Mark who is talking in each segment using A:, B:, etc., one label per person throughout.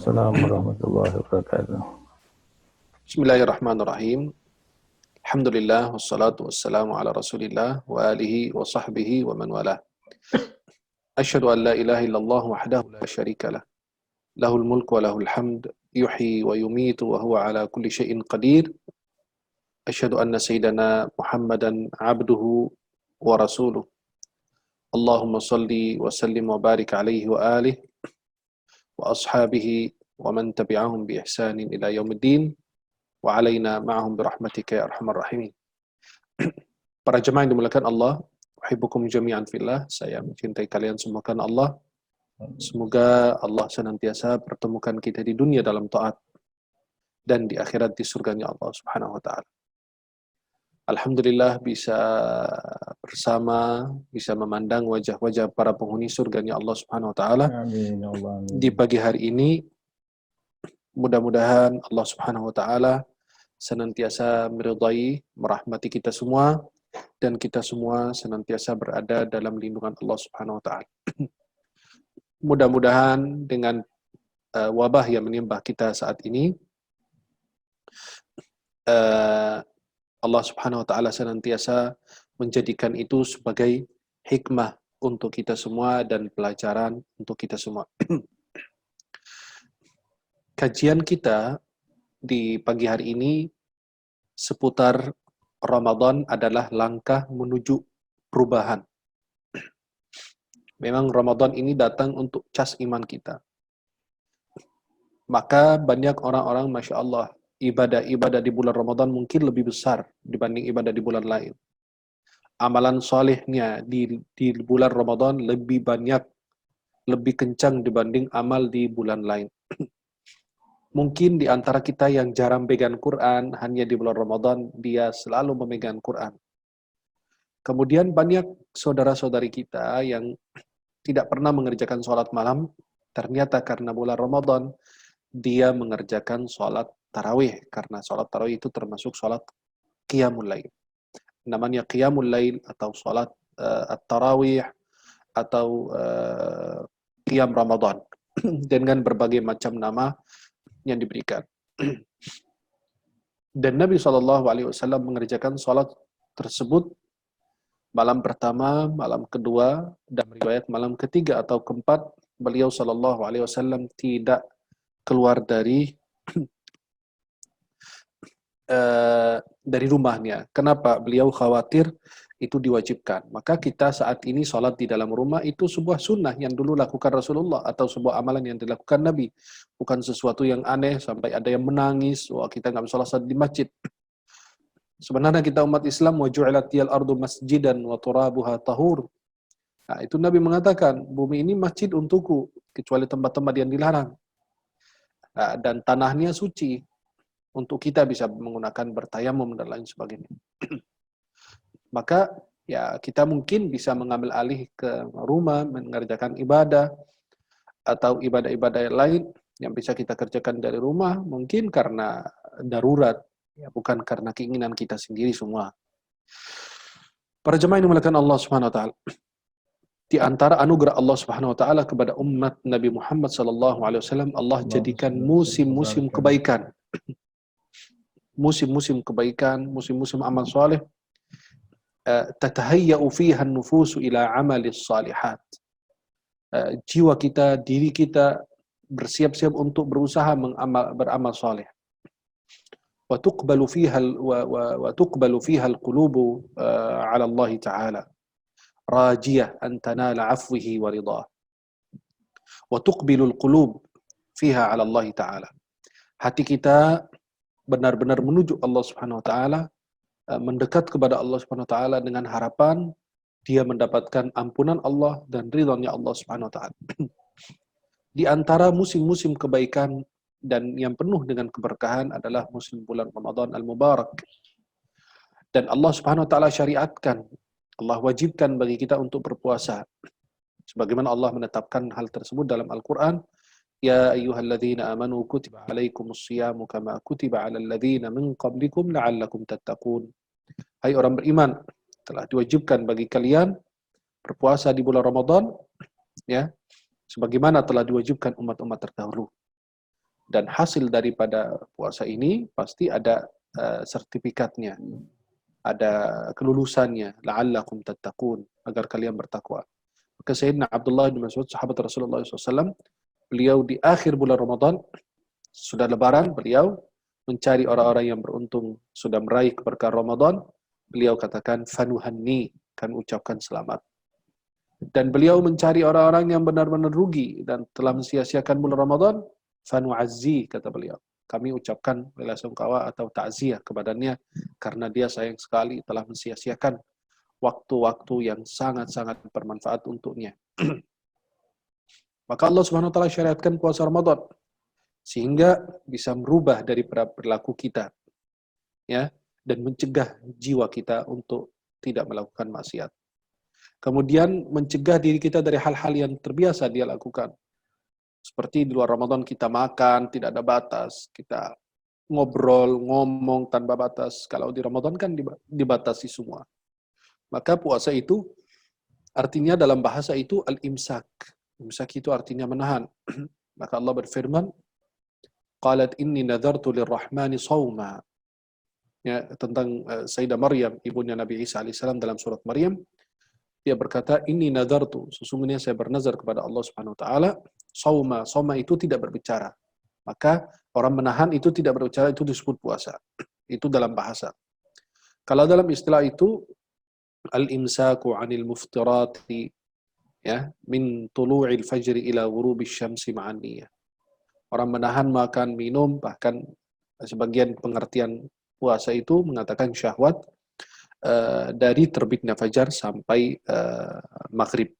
A: Waalaikumsalam warahmatullahi wabarakatuh.
B: Bismillahirrahmanirrahim. Alhamdulillah wassalatu wassalamu ala Rasulillah wa alihi wa sahbihi wa man walah. Asyhadu an la ilaha illallah wahdahu la syarika lah. Lahul mulku wa lahul hamd, yuhyi wa yumitu wa huwa ala kulli syai'in qadir. Asyhadu anna sayyidana Muhammadan abduhu wa rasuluh. Allahumma salli wa sallim wa barik alaihi wa alihi wa ashabihi wa man tabi'ahum bi ihsanin ila yaumiddin. Wa alaina ma'ahum birahmatika ya arhamar rahimin. Para jemaah yang dimuliakan Allah, uhibbukum jami'an fillah, saya mencintai kalian semua karena Allah. Semoga Allah senantiasa pertemukan kita di dunia dalam taat dan di akhirat di surganya Allah Subhanahu wa taala. Alhamdulillah bisa bersama, bisa memandang wajah-wajah para penghuni surganya Allah Subhanahu wa taala.
A: Amin ya Allah. Amin.
B: Di pagi hari ini. Mudah-mudahan Allah Subhanahu wa taala senantiasa meridai, merahmati kita semua, dan kita semua senantiasa berada dalam lindungan Allah Subhanahu wa taala. Mudah-mudahan dengan wabah yang menimpa kita saat ini, Allah Subhanahu wa taala senantiasa menjadikan itu sebagai hikmah untuk kita semua dan pelajaran untuk kita semua. Kajian kita di pagi hari ini seputar Ramadan adalah langkah menuju perubahan. Memang Ramadan ini datang untuk cas iman kita. Maka banyak orang-orang, Masya Allah, ibadah-ibadah di bulan Ramadan mungkin lebih besar dibanding ibadah di bulan lain. Amalan solehnya di bulan Ramadan lebih banyak, lebih kencang dibanding amal di bulan lain. Mungkin di antara kita yang jarang pegang Quran, hanya di bulan Ramadan dia selalu memegang Quran. Kemudian banyak saudara-saudari kita yang tidak pernah mengerjakan sholat malam, ternyata karena bulan Ramadan dia mengerjakan sholat tarawih, karena sholat tarawih itu termasuk sholat qiyamul lail. Namanya qiyamul lail atau sholat at-tarawih atau qiyam Ramadan dengan berbagai macam nama yang diberikan. Dan Nabi SAW mengerjakan sholat tersebut malam pertama, malam kedua, dan riwayat malam ketiga atau keempat, beliau SAW tidak keluar dari rumahnya. Kenapa? Beliau khawatir itu diwajibkan. Maka kita saat ini sholat di dalam rumah itu sebuah sunnah yang dulu lakukan Rasulullah atau sebuah amalan yang dilakukan Nabi. Bukan sesuatu yang aneh sampai ada yang menangis, wah kita nggak bisa sholat di masjid. Sebenarnya kita umat Islam, wa ju'ilatiyal ardu masjidan wa turabuha tahur. Nah, itu Nabi mengatakan, bumi ini masjid untukku, kecuali tempat-tempat yang dilarang. Nah, dan tanahnya suci, untuk kita bisa menggunakan bertayamum dan lain sebagainya. Maka ya kita mungkin bisa mengambil alih ke rumah, mengerjakan ibadah, atau ibadah-ibadah yang lain yang bisa kita kerjakan dari rumah, mungkin karena darurat, ya, bukan karena keinginan kita sendiri semua. Para jemaah yang dimuliakan Allah Subhanahu wa taala, di antara anugerah Allah Subhanahu wa taala kepada umat Nabi Muhammad sallallahu alaihi wasallam, Allah jadikan musim-musim kebaikan. Musim-musim kebaikan, musim-musim amal soleh, tatahayya'u fiha an-nufusu ila amalis salihat. Jiwa kita, diri kita bersiap-siap untuk berusaha beramal soleh. Wa tuqbalu fiha al-qulubu ala Allah Ta'ala rajiyah an tanala afwihi wa ridah. Wa tuqbilu al-qulub fiha ala Allah Ta'ala. Hati kita benar-benar menuju Allah Subhanahu wa taala, mendekat kepada Allah Subhanahu wa taala dengan harapan dia mendapatkan ampunan Allah dan ridhonya Allah Subhanahu wa taala. Di antara musim-musim kebaikan dan yang penuh dengan keberkahan adalah musim bulan Ramadan al-Mubarak. Dan Allah Subhanahu wa taala syariatkan, Allah wajibkan bagi kita untuk berpuasa. Sebagaimana Allah menetapkan hal tersebut dalam Al-Qur'an, ya ayyuhalladzina amanu kutiba alaikumus shiyamu kama kutiba alal ladzina min qablikum la'allakum tattaqun. Hai orang beriman, telah diwajibkan bagi kalian berpuasa di bulan Ramadan, ya, sebagaimana telah diwajibkan umat-umat terdahulu. Dan hasil daripada puasa ini pasti ada sertifikatnya, ada kelulusannya, la'allakum tattaqun, agar kalian bertakwa. Maka Sayyidina Abdullah bin Mas'ud, sahabat Rasulullah SAW, beliau di akhir bulan Ramadan, sudah lebaran, beliau mencari orang-orang yang beruntung, sudah meraih keberkahan Ramadan, beliau katakan, fanuhanni, kan ucapkan selamat. Dan beliau mencari orang-orang yang benar-benar rugi dan telah mensia-siakan bulan Ramadan, fanu'azzi, kata beliau. Kami ucapkan belasungkawa atau takziah kepadanya karena dia sayang sekali telah mensia-siakan waktu-waktu yang sangat-sangat bermanfaat untuknya. Maka Allah Subhanahu wa taala syariatkan puasa Ramadan sehingga bisa merubah dari perilaku kita, ya, dan mencegah jiwa kita untuk tidak melakukan maksiat. Kemudian mencegah diri kita dari hal-hal yang terbiasa dia lakukan. Seperti di luar Ramadan kita makan, tidak ada batas, kita ngobrol, ngomong tanpa batas. Kalau di Ramadan kan dibatasi semua. Maka puasa itu artinya dalam bahasa itu al-imsak. Imsak itu artinya menahan. Maka Allah berfirman, qalat inni nadartu lirrahmani sawma. Ya, tentang Sayyidah Maryam, ibunya Nabi Isa alaihissalam dalam surat Maryam, dia berkata, ini nadartu, sesungguhnya saya bernazar kepada Allah Subhanahu wa taala, sauma. Sauma itu tidak berbicara. Maka orang menahan itu tidak berbicara, itu disebut puasa. Itu dalam bahasa. Kalau dalam istilah itu al-imsaku 'anil muftirati, ya, min tulu'il fajri ila ghurubish syamsi ma'an niyah. Orang menahan makan, minum, bahkan sebagian pengertian puasa itu mengatakan syahwat dari terbitnya fajar sampai maghrib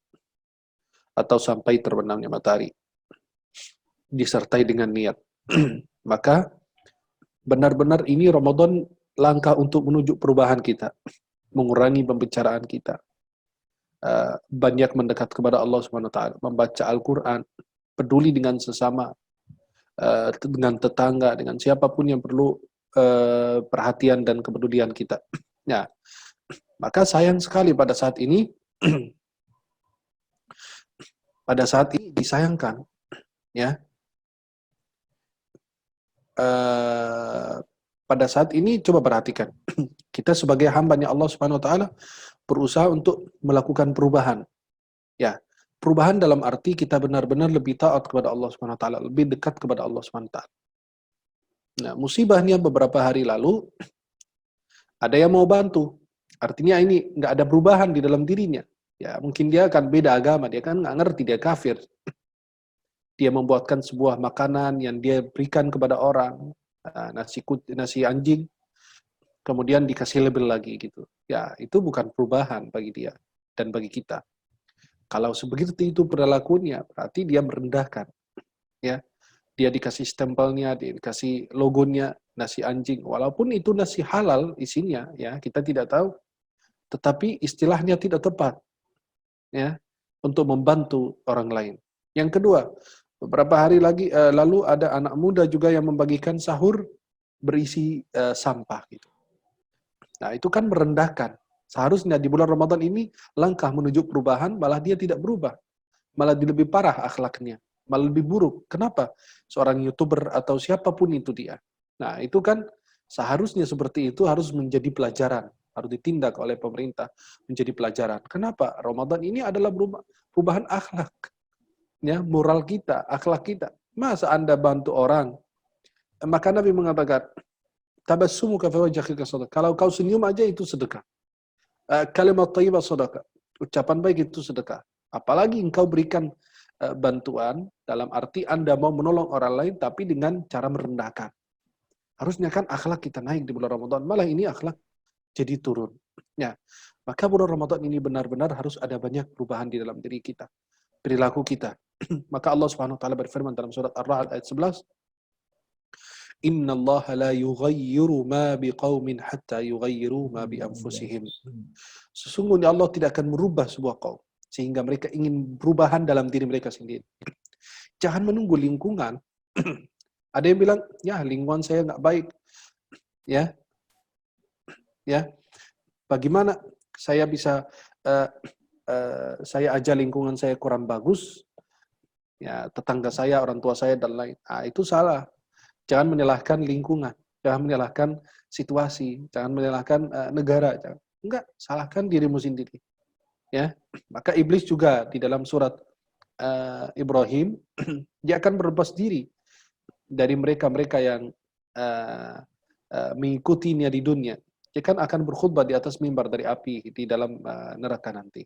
B: atau sampai terbenamnya matahari, disertai dengan niat. Maka benar-benar ini Ramadan langkah untuk menuju perubahan kita, mengurangi pembicaraan kita, banyak mendekat kepada Allah Subhanahu wa taala, membaca Al-Qur'an, peduli dengan sesama, dengan tetangga, dengan siapapun yang perlu perhatian dan kepedulian kita. Ya, maka sayang sekali pada saat ini, disayangkan, ya. Pada saat ini coba perhatikan, kita sebagai hamba-Nya Allah Subhanahu wa taala berusaha untuk melakukan perubahan. Ya, perubahan dalam arti kita benar-benar lebih taat kepada Allah Subhanahu wa taala, lebih dekat kepada Allah Subhanahu wa taala. Nah, musibahnya beberapa hari lalu ada yang mau bantu. Artinya ini nggak ada perubahan di dalam dirinya. Ya, mungkin dia akan beda agama, dia kan nggak ngerti, dia kafir. Dia membuatkan sebuah makanan yang dia berikan kepada orang, nasi anjing, kemudian dikasih label lagi gitu. Ya, itu bukan perubahan bagi dia dan bagi kita. Kalau sebegitu itu perilakunya, berarti dia merendahkan. Ya, dia dikasih stempelnya, dia dikasih logonya nasi anjing, walaupun itu nasi halal isinya, ya kita tidak tahu, tetapi istilahnya tidak tepat, ya, untuk membantu orang lain. Yang kedua, beberapa hari lalu ada anak muda juga yang membagikan sahur berisi sampah gitu. Nah, itu kan merendahkan. Seharusnya di bulan Ramadan ini langkah menuju perubahan, malah dia tidak berubah. Malah lebih parah akhlaknya, malah lebih buruk. Kenapa? Seorang YouTuber atau siapapun itu dia. Nah, itu kan seharusnya seperti itu harus menjadi pelajaran, harus ditindak oleh pemerintah menjadi pelajaran. Kenapa? Ramadan ini adalah perubahan akhlak. Ya, moral kita, akhlak kita. Masa Anda bantu orang? Maka Nabi mengatakan, tabassumuka fi wajhika sadaqah. Kalau kau senyum aja itu sedekah. Kalimat thayyibah sedekah. Ucapan baik itu sedekah. Apalagi engkau berikan bantuan dalam arti Anda mau menolong orang lain tapi dengan cara merendahkan. Harusnya kan akhlak kita naik di bulan Ramadan, malah ini akhlak jadi turun. Ya. Maka bulan Ramadan ini benar-benar harus ada banyak perubahan di dalam diri kita, perilaku kita. Maka Allah Subhanahu wa taala berfirman dalam surat Ar-Ra'd ayat 11, Inna Allah la yughayyiru ma biqaumin hatta yughayyiru ma bi anfusihim. Sesungguhnya Allah tidak akan merubah sebuah kaum sehingga mereka ingin perubahan dalam diri mereka sendiri. Jangan menunggu lingkungan. Ada yang bilang, ya lingkungan saya nggak baik. Ya, bagaimana saya bisa saya aja lingkungan saya kurang bagus, ya tetangga saya, orang tua saya dan lain. Itu salah. Jangan menyalahkan lingkungan, jangan menyalahkan situasi, jangan menyalahkan negara, jangan. Enggak, salahkan dirimu sendiri. Ya, maka iblis juga di dalam surat Ibrahim dia akan berlepas diri dari mereka-mereka yang uh, mengikutinya di dunia. Dia kan akan berkhutbah di atas mimbar dari api di dalam neraka nanti.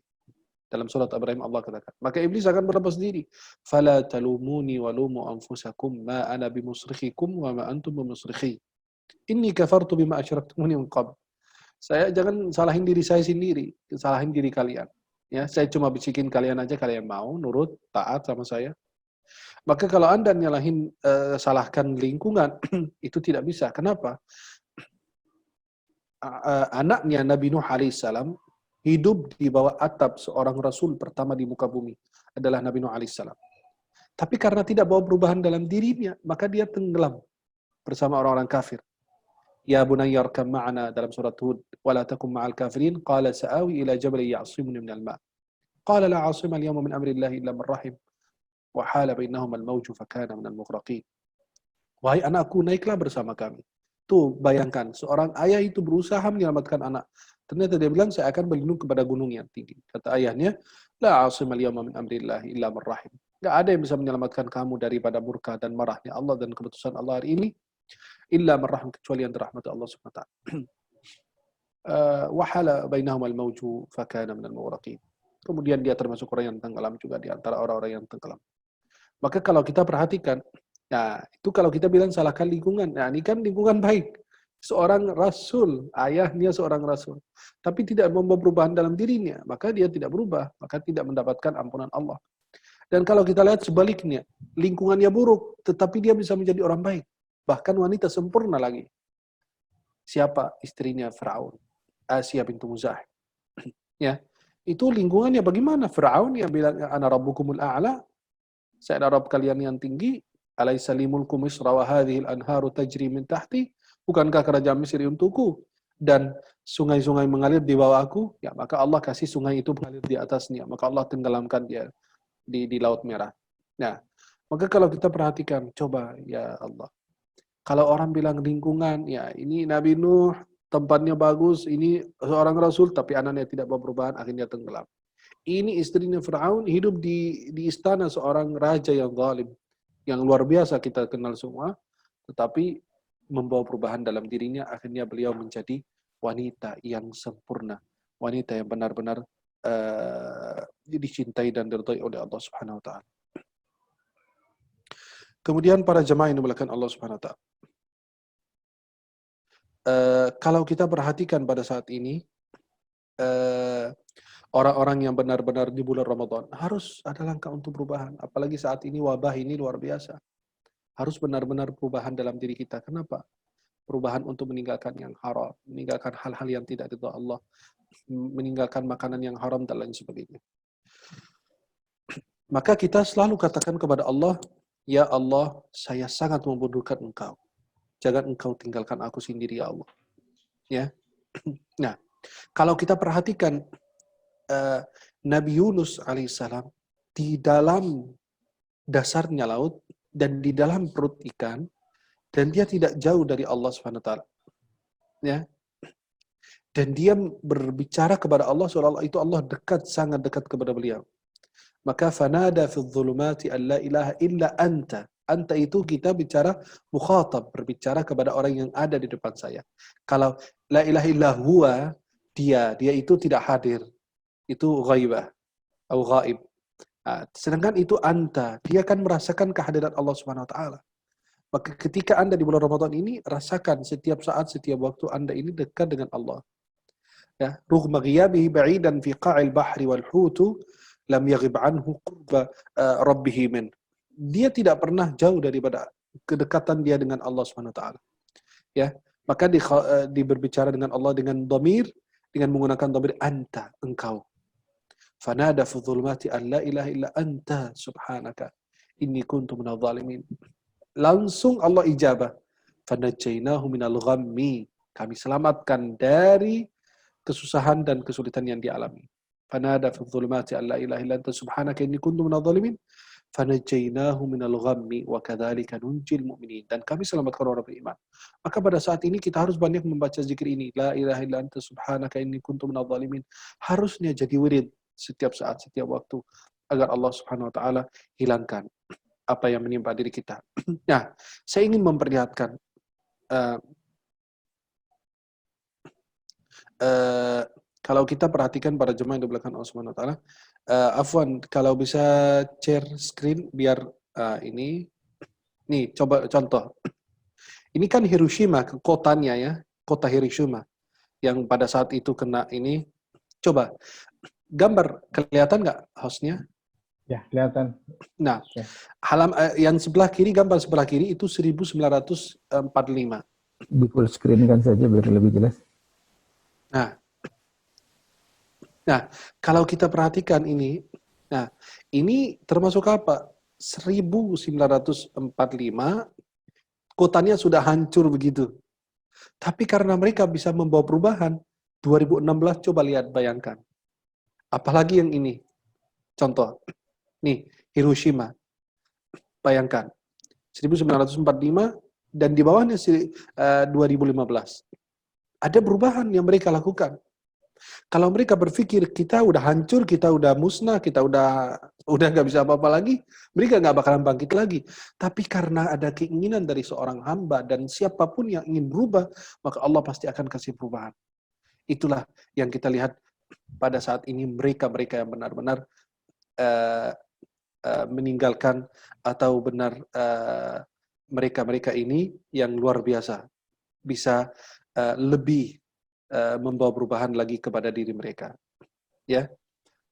B: Dalam surat Ibrahim Allah katakan, maka iblis akan berlepas diri. Fala talumuni walumu anfusakum ma ana bimusrikhikum wa ma antum bimusrikhi. Inni kafartu bima asyraktumuni min qabl. Saya jangan salahin diri saya sendiri, salahin diri kalian. Ya, saya cuma bisikin kalian aja, kalian mau nurut, taat sama saya. Maka kalau Anda nyalahin salahkan lingkungan itu tidak bisa. Kenapa? Anaknya Nabi Nuh alaihissalam hidup di bawah atap seorang rasul pertama di muka bumi adalah Nabi Nuh alaihissalam. Tapi karena tidak bawa perubahan dalam dirinya, maka dia tenggelam bersama orang-orang kafir. Ya bunayya arkam ma'ana dalam surat Hud, wala takum ma'al kafirin, qala sa'awi ila jabalin ya'simuni minal ma'. Qala la 'asima al-yawma min amri Allahi illa man rahim, wa hala bainahum al-mawju fakana minal mughraqin. Wahai anakku, naiklah bersama kami. Tuh, bayangkan, seorang ayah itu berusaha menyelamatkan anak. Ternyata dia bilang, saya akan berlindung kepada gunung yang tinggi. Kata ayahnya, la 'asima al-yawma min amri Allahi illa man rahim. Enggak ada yang bisa menyelamatkan kamu daripada murka dan marahnya Allah dan keputusan Allah hari ini, illa marrahum, kecuali yang dirahmati Allah Subhanahu wa taala. Wa hala bainahum al-mawju fakana minal mughraqin. Kemudian dia termasuk orang yang tenggelam juga di antara orang-orang yang tenggelam. Maka kalau kita perhatikan, nah itu kalau kita bilang salahkan lingkungan, nah ini kan lingkungan baik. Seorang rasul, ayahnya seorang rasul, tapi tidak membawa perubahan dalam dirinya, maka dia tidak berubah, maka tidak mendapatkan ampunan Allah. Dan kalau kita lihat sebaliknya, lingkungannya buruk, tetapi dia bisa menjadi orang baik. Bahkan wanita sempurna lagi. Siapa? Istrinya Firaun, Asia bintu Muzahim. Ya, itu lingkungannya bagaimana? Firaun yang bilang, ana rabbukumul a'la, saya adalah Rabb kalian yang tinggi. Alaysa li mulku Misra wa hadhil anharu tajri min tahti. Bukankah kerajaan Mesir untukku dan sungai-sungai mengalir di bawahku? Ya, maka Allah kasih sungai itu mengalir di atasnya. Maka Allah tenggelamkan dia di Laut Merah. Nah, maka kalau kita perhatikan, coba ya Allah. Kalau orang bilang lingkungan, ya ini Nabi Nuh, tempatnya bagus, ini seorang Rasul, tapi anaknya tidak bawa perubahan, akhirnya tenggelam. Ini istrinya Fir'aun hidup di istana seorang raja yang zalim, yang luar biasa kita kenal semua, tetapi membawa perubahan dalam dirinya, akhirnya beliau menjadi wanita yang sempurna, wanita yang benar-benar dicintai dan diridhai oleh Allah Subhanahu wa taala. Kemudian para jemaah yang dimuliakan Allah Subhanahu wa taala. Kalau kita perhatikan pada saat ini, orang-orang yang benar-benar di bulan Ramadan harus ada langkah untuk perubahan. Apalagi saat ini wabah ini luar biasa. Harus benar-benar perubahan dalam diri kita. Kenapa? Perubahan untuk meninggalkan yang haram, meninggalkan hal-hal yang tidak ridha Allah, meninggalkan makanan yang haram dan lain sebagainya. Maka kita selalu katakan kepada Allah, ya Allah, saya sangat membutuhkan Engkau. Jangan Engkau tinggalkan aku sendiri, ya Allah. Ya. Nah, kalau kita perhatikan Nabi Yunus alaihissalam di dalam dasarnya laut dan di dalam perut ikan, dan dia tidak jauh dari Allah Subhanahu wa taala. Ya. Dan dia berbicara kepada Allah, seolah-olah itu Allah dekat, sangat dekat kepada beliau. Maka fanada fi dhulumati an la ilaha illa anta. Anta itu kita bicara mukhatab, berbicara kepada orang yang ada di depan saya. Kalau la ilaha illa huwa, dia itu tidak hadir. Itu ghaibah atau ghaib. Sedangkan itu anta, dia akan merasakan kehadiran Allah Subhanahu wa taala. Maka ketika Anda di bulan Ramadan ini, rasakan setiap saat, setiap waktu Anda ini dekat dengan Allah. Ya, rughma ghiyabihi ba'idan fi qa'il bahri wal hutu lam yaghib anhu qurba rabbih min. Dia tidak pernah jauh daripada kedekatan dia dengan Allah Subhanahu wa taala. Ya, maka berbicara dengan Allah dengan dhamir, dengan menggunakan dhamir anta, engkau. Fanada fi dhulumati an la ilaha illa anta subhanaka inni kuntu minadh dhalimin. Langsung Allah ijabah. Fanajjainahu minal ghammi. Kami selamatkan dari kesusahan dan kesulitan yang dialami. Fanada fi dhulumati an la ilaha illa anta subhanaka inni kuntu minadh dhalimin. Fanajainahu minal ghammi wa kadzalika nunjil mu'minin. Dan kami selamatkan orang beriman. Maka pada saat ini kita harus banyak membaca zikir ini. La ilaha illa anta subhanaka inni kuntu minadh dhalimin. Harusnya jadi wirid setiap saat, setiap waktu, agar Allah Subhanahu wa taala hilangkan apa yang menimpa diri kita. Nah, saya ingin memperlihatkan uh, kalau kita perhatikan para jemaah yang di belakang Allah Subhanahu wa taala, afwan, kalau bisa share screen biar ini nih, coba contoh. Ini kan Hiroshima, kotanya ya, kota Hiroshima yang pada saat itu kena ini. Coba gambar, kelihatan nggak hostnya?
A: Ya, kelihatan.
B: Nah,
A: Ya.
B: yang sebelah kiri, gambar sebelah kiri itu 1945.
A: Di full screen kan saja biar lebih jelas.
B: Nah, kalau kita perhatikan ini, nah, ini termasuk apa? 1945, kotanya sudah hancur begitu. Tapi karena mereka bisa membawa perubahan, 2016 coba lihat, bayangkan. Apalagi yang ini. Contoh, nih, Hiroshima. Bayangkan, 1945 dan di bawahnya 2015. Ada perubahan yang mereka lakukan. Kalau mereka berpikir kita udah hancur, kita udah musnah, kita udah nggak bisa apa-apa lagi, mereka nggak bakalan bangkit lagi. Tapi karena ada keinginan dari seorang hamba dan siapapun yang ingin berubah, maka Allah pasti akan kasih perubahan. Itulah yang kita lihat pada saat ini, mereka yang benar-benar meninggalkan atau benar mereka ini yang luar biasa bisa lebih membawa perubahan lagi kepada diri mereka. Ya,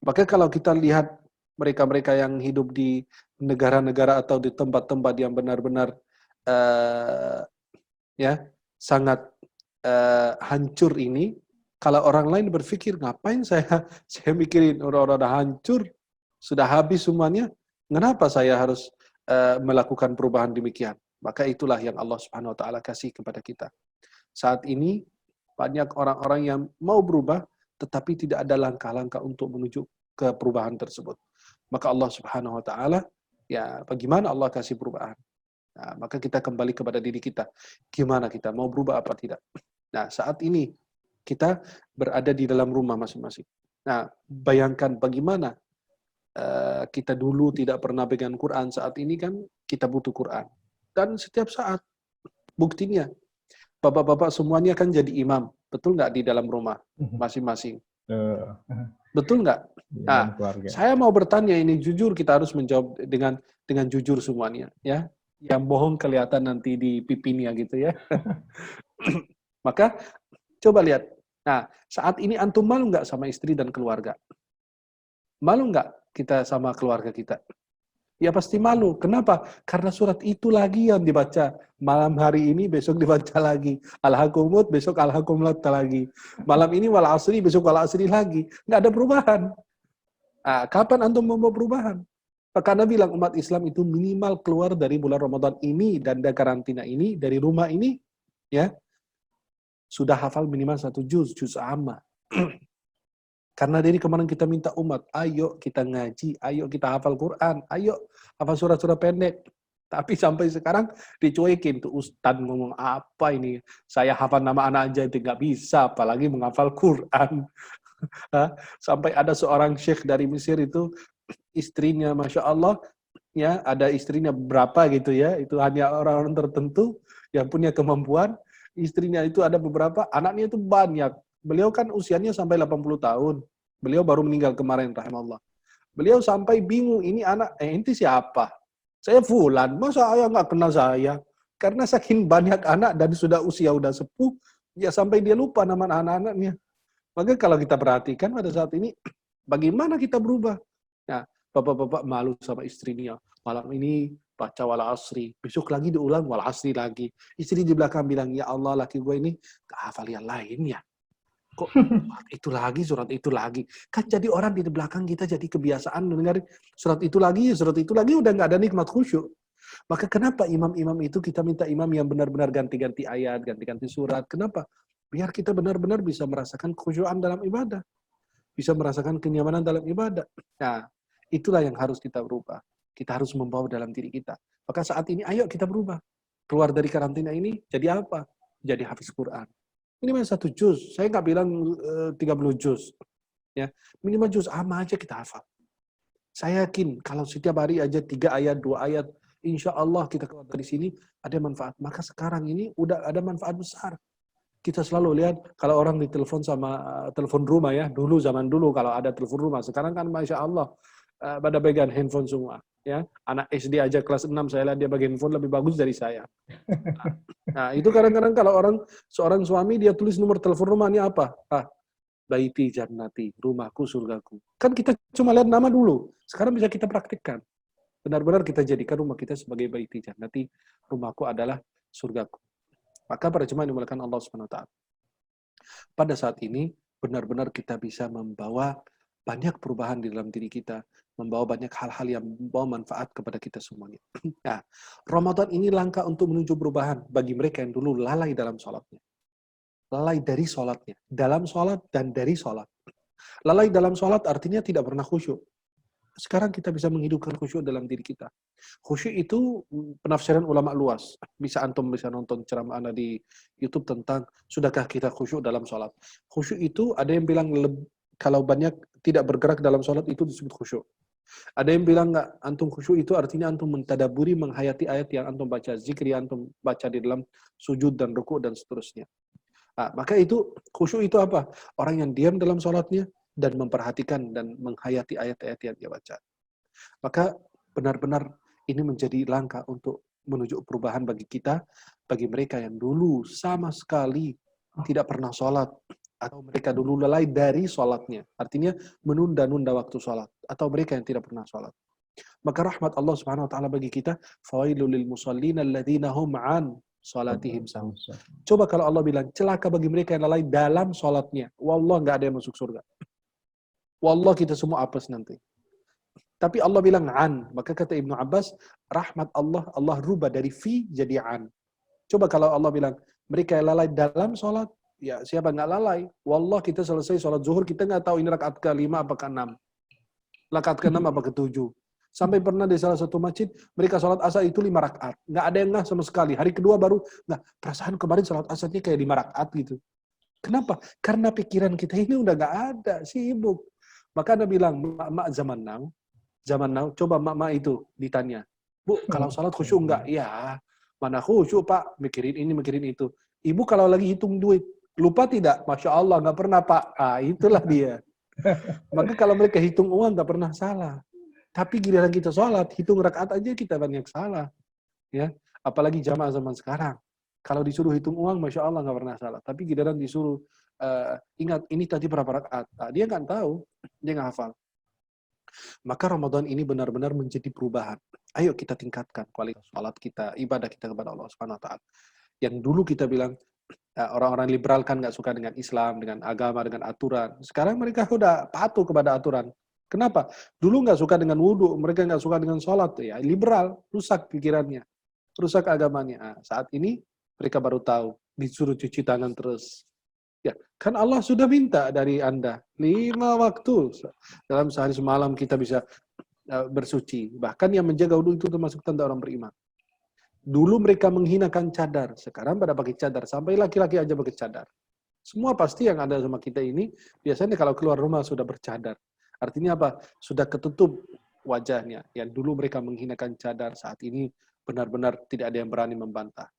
B: maka kalau kita lihat mereka yang hidup di negara-negara atau di tempat-tempat yang benar-benar ya sangat hancur ini, kalau orang lain berpikir ngapain saya mikirin orang-orang udah hancur, sudah habis semuanya, kenapa saya harus melakukan perubahan demikian? Maka itulah yang Allah Subhanahu wa taala kasih kepada kita. Saat ini banyak orang-orang yang mau berubah, tetapi tidak ada langkah-langkah untuk menuju ke perubahan tersebut. Maka Allah Subhanahu wa taala, ya bagaimana Allah kasih perubahan? Nah, maka kita kembali kepada diri kita. Gimana kita mau berubah apa tidak? Nah, saat ini kita berada di dalam rumah masing-masing. Nah, bayangkan bagaimana kita dulu tidak pernah pegang Quran, saat ini kan kita butuh Quran. Dan setiap saat, buktinya, bapak-bapak semuanya kan jadi imam, betul nggak, di dalam rumah masing-masing? Betul nggak? Nah, saya mau bertanya ini jujur, kita harus menjawab dengan jujur semuanya, ya. Yang bohong kelihatan nanti di pipinya gitu ya. Maka coba lihat. Nah, saat ini antum malu nggak sama istri dan keluarga? Malu nggak kita sama keluarga kita? Ya pasti malu. Kenapa? Karena surat itu lagi yang dibaca. Malam hari ini, besok dibaca lagi. Al-Hakumut, besok Al-Hakumut lagi. Malam ini wal asri, besok wal asri lagi. Nggak ada perubahan. Nah, kapan antum mau perubahan? Karena bilang umat Islam itu minimal keluar dari bulan Ramadan ini dan dari karantina ini, dari rumah ini, ya sudah hafal minimal 1 juz amma. Karena dari kemarin kita minta umat, ayo kita ngaji, ayo kita hafal Quran, ayo hafal surat-surat pendek. Tapi sampai sekarang dicuekin tuh ustaz ngomong apa ini? Saya hafal nama anak aja itu nggak bisa, apalagi menghafal Quran. Sampai ada seorang syekh dari Mesir itu, istrinya Masya Allah, ya ada istrinya berapa gitu ya, itu hanya orang-orang tertentu yang punya kemampuan. Istrinya itu ada beberapa, anaknya itu banyak. Beliau kan usianya sampai 80 tahun. Beliau baru meninggal kemarin, rahimahullah. Beliau sampai bingung, ini anak, ente siapa? Saya fulan, masa ayah nggak kenal saya? Karena saking banyak anak dan sudah usia udah sepuh, ya sampai dia lupa nama anak-anaknya. Maka kalau kita perhatikan pada saat ini, bagaimana kita berubah? Nah, bapak-bapak malu sama istrinya. Malam ini baca wal asri, besok lagi diulang wal asri lagi. Istri di belakang bilang, ya Allah, laki gue ini hafal yang lain ya. Kok surat itu lagi. Kan jadi orang di belakang kita jadi kebiasaan mendengar surat itu lagi, udah nggak ada nikmat khusyuk. Maka kenapa imam-imam itu kita minta imam yang benar-benar ganti-ganti ayat, ganti-ganti surat. Kenapa? Biar kita benar-benar bisa merasakan khusyuan dalam ibadah. Bisa merasakan kenyamanan dalam ibadah. Nah, itulah yang harus kita berubah. Kita harus membawa dalam diri kita. Maka saat ini ayo kita berubah. Keluar dari karantina ini jadi apa? Jadi hafiz Quran. Minimal 1 juz. Saya nggak bilang 30 juz. Ya, minimal juz amma aja kita hafal. Saya yakin kalau setiap hari aja 3 ayat, 2 ayat, insya Allah kita keluar dari sini ada manfaat. Maka sekarang ini udah ada manfaat besar. Kita selalu lihat kalau orang ditelepon sama telepon rumah ya, zaman dulu kalau ada telepon rumah, sekarang kan Masya Allah pada bagian handphone semua. Ya, anak SD aja kelas 6 saya lihat dia bagian handphone lebih bagus dari saya. Nah, itu kadang-kadang kalau seorang suami dia tulis nomor telepon rumahnya apa? Baiti jannati, rumahku surgaku. Kan kita cuma lihat nama dulu. Sekarang bisa kita praktikkan. Benar-benar kita jadikan rumah kita sebagai baiti jannati, rumahku adalah surgaku. Maka para jemaah yang dimuliakan Allah Subhanahu wa taala. Pada saat ini benar-benar kita bisa membawa banyak perubahan di dalam diri kita, membawa banyak hal-hal yang membawa manfaat kepada kita semuanya. Nah, Ramadan ini langkah untuk menuju perubahan bagi mereka yang dulu lalai dalam sholatnya. Lalai dari sholatnya, dalam sholat dan dari sholat. Lalai dalam sholat artinya tidak pernah khusyuk. Sekarang kita bisa menghidupkan khusyuk dalam diri kita. Khusyuk itu penafsiran ulama luas. Antum bisa nonton ceramah Anda di YouTube tentang sudahkah kita khusyuk dalam sholat. Khusyuk itu ada yang bilang kalau banyak tidak bergerak dalam sholat itu disebut khusyuk. Ada yang bilang nggak, antum khusyuk itu artinya antum mentadaburi, menghayati ayat yang antum baca, zikir yang antum baca di dalam sujud dan ruku dan seterusnya. Maka itu khusyuk itu apa? Orang yang diam dalam sholatnya dan memperhatikan dan menghayati ayat-ayat yang dia baca. Maka benar-benar ini menjadi langkah untuk menuju perubahan bagi kita, bagi mereka yang dulu sama sekali tidak pernah sholat, atau mereka dulu lalai dari sholatnya. Artinya menunda-nunda waktu sholat, atau mereka yang tidak pernah sholat. Maka rahmat Allah Subhanahu wa taala bagi kita, fawailul lil musallin alladzina hum an salatihim sahun. Coba kalau Allah bilang, celaka bagi mereka yang lalai dalam sholatnya. Wallah nggak ada yang masuk surga. Wallah kita semua apes nanti. Tapi Allah bilang an. Maka kata Ibnu Abbas, rahmat Allah, Allah rubah dari fi jadi an. Coba kalau Allah bilang, mereka yang lalai dalam sholat, ya siapa nggak lalai? Wallah kita selesai sholat zuhur, kita nggak tahu ini rakaat ke-5 apa ke-6. Rakaat ke-6 apa ke-7. Sampai pernah di salah satu masjid, mereka sholat asar itu 5 rakaat. Nggak ada yang ngah sama sekali. Hari kedua baru, perasaan kemarin sholat asarnya kayak 5 rakaat gitu. Kenapa? Karena pikiran kita ini udah nggak ada, sibuk. Maka Anda bilang, mak zaman now, coba mak itu ditanya. Bu, kalau sholat khusyuk nggak? Ya, mana khusyuk Pak, mikirin ini, mikirin itu. Ibu kalau lagi hitung duit, lupa tidak? Masya Allah, nggak pernah Pak. Itulah dia. Maka kalau mereka hitung uang nggak pernah salah. Tapi giliran kita sholat, hitung rakaat aja kita banyak salah. Ya, apalagi jamaah zaman sekarang. Kalau disuruh hitung uang, Masya Allah nggak pernah salah. Tapi giliran disuruh, ingat, ini tadi berapa rakaat? Dia nggak tahu, dia nggak hafal. Maka Ramadan ini benar-benar menjadi perubahan. Ayo kita tingkatkan kualitas sholat kita, ibadah kita kepada Allah Subhanahu wa taala. Yang dulu kita bilang, orang-orang liberal kan nggak suka dengan Islam, dengan agama, dengan aturan. Sekarang mereka udah patuh kepada aturan. Kenapa? Dulu nggak suka dengan wudhu, mereka nggak suka dengan sholat. Ya, liberal, rusak pikirannya, rusak agamanya. Saat ini mereka baru tahu, disuruh cuci tangan terus. Ya, kan Allah sudah minta dari Anda 5 waktu. Dalam sehari semalam kita bisa bersuci. Bahkan yang menjaga wudhu itu termasuk tanda orang beriman. Dulu mereka menghinakan cadar, sekarang pada pakai cadar. Sampai laki-laki aja pakai cadar. Semua pasti yang ada sama kita ini, biasanya kalau keluar rumah sudah bercadar. Artinya apa? Sudah ketutup wajahnya. Yang dulu mereka menghinakan cadar, saat ini benar-benar tidak ada yang berani membantah.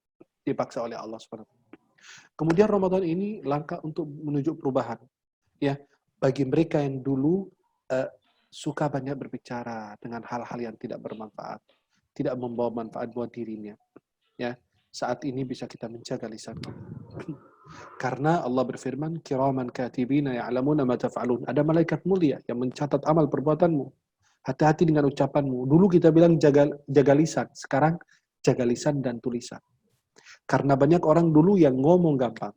B: Dipaksa oleh Allah SWT. Kemudian Ramadan ini langkah untuk menuju perubahan. Ya, bagi mereka yang dulu suka banyak berbicara dengan hal-hal yang tidak bermanfaat, tidak membawa manfaat buat dirinya. Ya, saat ini bisa kita menjaga lisan kita. Karena Allah berfirman, kiraman katibina ya'lamuna ma taf'alun. Ada malaikat mulia yang mencatat amal perbuatanmu. Hati-hati dengan ucapanmu. Dulu kita bilang jaga lisan, sekarang jaga lisan dan tulisan. Karena banyak orang dulu yang ngomong gampang.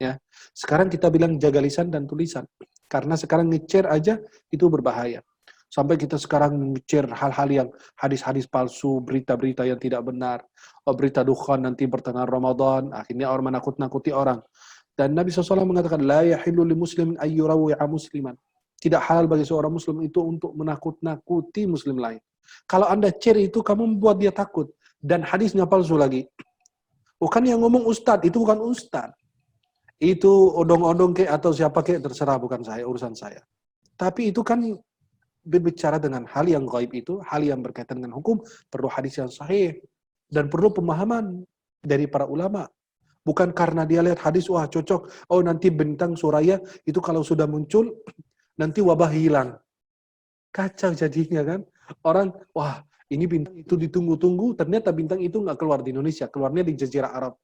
B: Ya, sekarang kita bilang jaga lisan dan tulisan. Karena sekarang nge-share aja itu berbahaya. Sampai kita sekarang nge-share hal-hal yang hadis-hadis palsu, berita-berita yang tidak benar, berita dukhan nanti pertengahan Ramadan, akhirnya orang menakut-nakuti orang. Dan Nabi SAW mengatakan, la yahillu li muslimin ayyurawi'a musliman. Tidak halal bagi seorang muslim itu untuk menakut-nakuti muslim lain. Kalau Anda share itu, kamu membuat dia takut. Dan hadisnya palsu lagi. Bukan yang ngomong ustadz, itu bukan ustadz. Itu odong-odong kek atau siapa kek, terserah, bukan saya, urusan saya. Tapi itu kan berbicara dengan hal yang gaib itu, hal yang berkaitan dengan hukum, perlu hadis yang sahih. Dan perlu pemahaman dari para ulama. Bukan karena dia lihat hadis, wah cocok, oh nanti bintang Suraya itu kalau sudah muncul, nanti wabah hilang. Kacau jadinya kan. Orang, wah ini bintang itu ditunggu-tunggu, ternyata bintang itu nggak keluar di Indonesia, keluarnya di Jazirah Arab.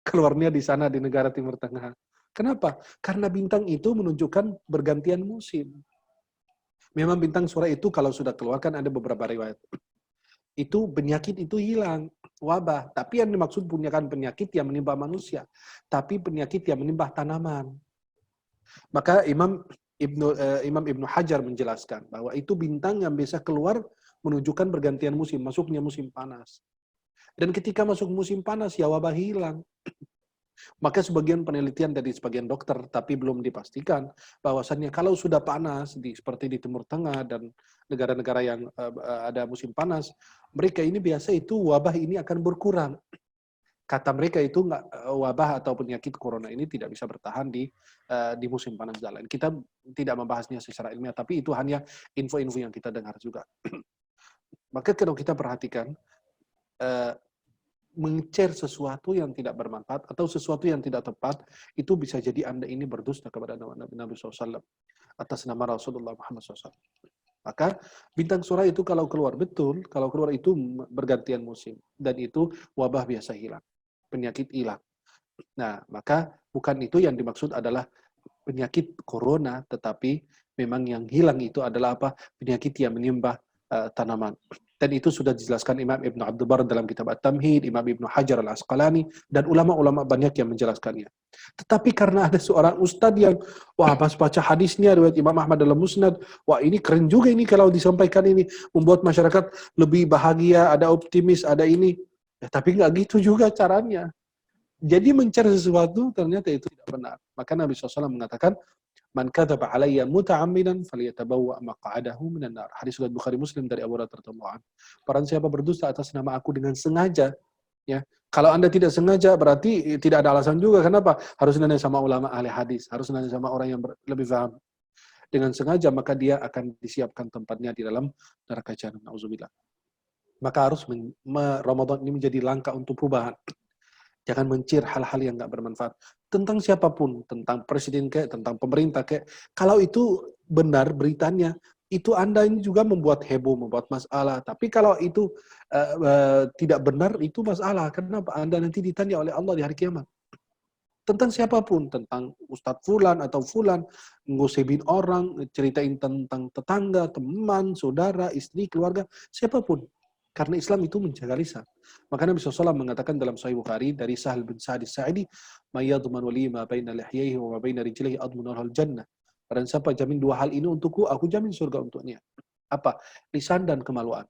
B: Keluarnya di sana, di negara Timur Tengah. Kenapa? Karena bintang itu menunjukkan bergantian musim. Memang bintang Suraya itu kalau sudah keluar kan ada beberapa riwayat. Itu penyakit itu hilang, wabah. Tapi yang dimaksud bukan penyakit yang menimpa manusia, tapi penyakit yang menimpa tanaman. Maka Imam Ibnu Hajar menjelaskan bahwa itu bintang yang bisa keluar menunjukkan pergantian musim, masuknya musim panas. Dan ketika masuk musim panas, ya wabah hilang. Maka sebagian penelitian dari sebagian dokter, tapi belum dipastikan, bahwasannya kalau sudah panas, seperti di Timur Tengah dan negara-negara yang ada musim panas, mereka ini biasa itu wabah ini akan berkurang. Kata mereka itu wabah atau penyakit corona ini tidak bisa bertahan di musim panas jalan. Kita tidak membahasnya secara ilmiah, tapi itu hanya info-info yang kita dengar juga. Maka kalau kita perhatikan, men-share sesuatu yang tidak bermanfaat atau sesuatu yang tidak tepat, itu bisa jadi Anda ini berdusta kepada Nabi SAW atas nama Rasulullah Muhammad SAW. Maka bintang Suraya itu kalau keluar, betul, kalau keluar itu bergantian musim. Dan itu wabah biasa hilang, penyakit hilang. Nah, maka bukan itu yang dimaksud adalah penyakit corona, tetapi memang yang hilang itu adalah apa? Penyakit yang menimpa tanaman. Dan itu sudah dijelaskan Imam Ibn Abdul Bar dalam kitab At-Tamhid, Imam Ibn Hajar Al-Asqalani, dan ulama-ulama banyak yang menjelaskannya. Tetapi karena ada seorang ustadz yang, wah pas baca hadisnya, riwayat Imam Ahmad dalam Musnad, wah ini keren juga ini kalau disampaikan ini, membuat masyarakat lebih bahagia, ada optimis, ada ini. Ya, tapi nggak gitu juga caranya. Jadi mencari sesuatu, ternyata itu tidak benar. Maka Nabi SAW mengatakan, Man kadzaba alayya muta'ammidan falyatabawwa maq'adahu minan nar. Hadis riwayat Bukhari Muslim dari Abu Hurairah radhiyallahu anhu. Barang siapa berdusta atas nama aku dengan sengaja, ya. Kalau Anda tidak sengaja berarti tidak ada alasan juga. Kenapa? Harus nanya sama ulama ahli hadis, harus nanya sama orang yang lebih paham. Dengan sengaja maka dia akan disiapkan tempatnya di dalam neraka jahanam. Nauzubillah. Maka harus Ramadan ini menjadi langkah untuk perubahan. Jangan mencir hal-hal yang nggak bermanfaat. Tentang siapapun, tentang presiden kayak, tentang pemerintah kayak. Kalau itu benar beritanya, itu Anda ini juga membuat heboh, membuat masalah. Tapi kalau itu tidak benar, itu masalah. Kenapa? Anda nanti ditanya oleh Allah di hari kiamat. Tentang siapapun, tentang Ustadz Fulan atau Fulan, ngusibin orang, ceritain tentang tetangga, teman, saudara, istri, keluarga, siapapun. Karena Islam itu menjaga lisan. Maka Nabi SAW mengatakan dalam Sahih Bukhari dari Sahal bin Sa'ad As-Sa'idi, "May yadmanu li ma baina lihyaihi wa ma baina rijlihi admanu lahul jannah." Barang siapa jamin dua hal ini untukku, aku jamin surga untuknya. Apa? Lisan dan kemaluan.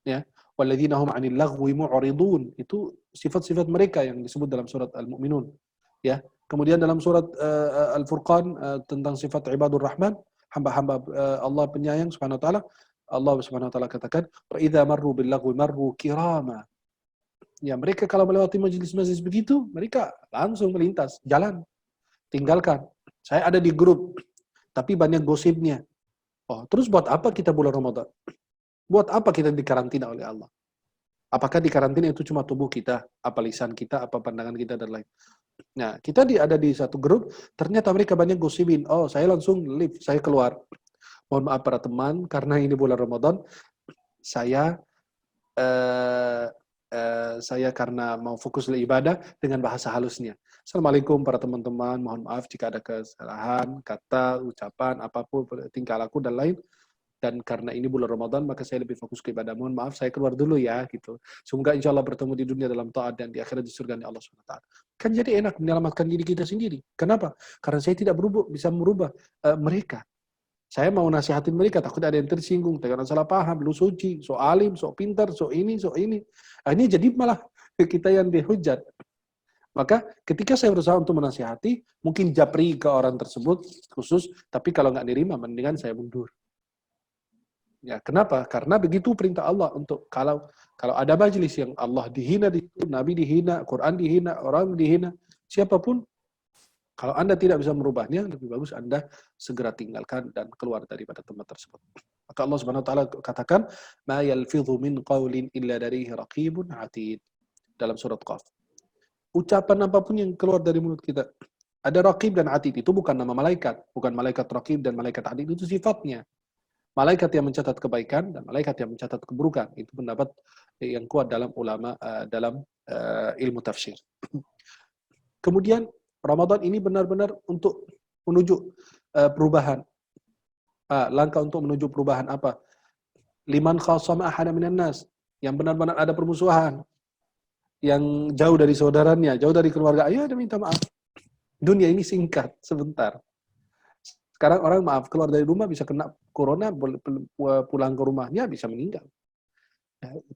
B: Ya. Walladzina hum 'anil laghwi mu'ridun. Itu sifat-sifat mereka yang disebut dalam surat Al-Mu'minun. Ya. Kemudian dalam surat Al-Furqan tentang sifat ibadur rahman, hamba-hamba Allah penyayang Subhanahu wa taala, Allah Subhanahu wa taala katakan, "Wa idza marru bil lagwi marru kirama." Ya, mereka kalau melewati majelis-majelis begitu, mereka langsung melintas, jalan, tinggalkan. Saya ada di grup, tapi banyak gosipnya. Oh, terus buat apa kita bulan Ramadan? Buat apa kita dikarantina oleh Allah? Apakah dikarantina itu cuma tubuh kita, apa lisan kita, apa pandangan kita, dan lain. Nah, kita ada di satu grup, ternyata mereka banyak gosipin. Oh, saya langsung leave, saya keluar. Mohon maaf para teman, karena ini bulan Ramadan, saya karena mau fokus ke ibadah dengan bahasa halusnya. Assalamualaikum para teman-teman, mohon maaf jika ada kesalahan, kata, ucapan, apapun, tingkah laku, dan lain. Dan karena ini bulan Ramadan, maka saya lebih fokus ke ibadah. Mohon maaf, saya keluar dulu ya, gitu. Semoga insya Allah bertemu di dunia dalam taat dan di akhirat di surga Allah SWT. Kan jadi enak menyelamatkan diri kita sendiri. Kenapa? Karena saya tidak bisa merubah mereka. Saya mau nasihatin mereka, takut ada yang tersinggung, takut salah paham, lu suci, so alim, so pintar, so ini. Ini jadi malah kita yang dihujat. Maka ketika saya berusaha untuk menasihati, mungkin japri ke orang tersebut khusus, tapi kalau nggak nerima, mendingan saya mundur. Ya, kenapa? Karena begitu perintah Allah untuk kalau ada majelis yang Allah dihina di situ, Nabi dihina, Quran dihina, orang dihina, siapapun, kalau Anda tidak bisa merubahnya, lebih bagus Anda segera tinggalkan dan keluar daripada tempat tersebut. Maka Allah Subhanahu wa taala katakan, "Ma yalfidhu min qaulin illa ladaihi raqibun atid." Dalam surat Qaf. Ucapan apapun yang keluar dari mulut kita, ada raqib dan atid, itu bukan nama malaikat, bukan malaikat raqib dan malaikat atid, itu sifatnya. Malaikat yang mencatat kebaikan dan malaikat yang mencatat keburukan. Itu pendapat yang kuat dalam ulama dalam ilmu tafsir. Kemudian Ramadan ini benar-benar untuk menuju perubahan. Langkah untuk menuju perubahan apa? Liman khasama ahada minan nas, yang benar-benar ada permusuhan, yang jauh dari saudaranya, jauh dari keluarga, ayo ada minta maaf. Dunia ini singkat, sebentar. Sekarang orang maaf keluar dari rumah bisa kena corona, pulang ke rumahnya bisa meninggal.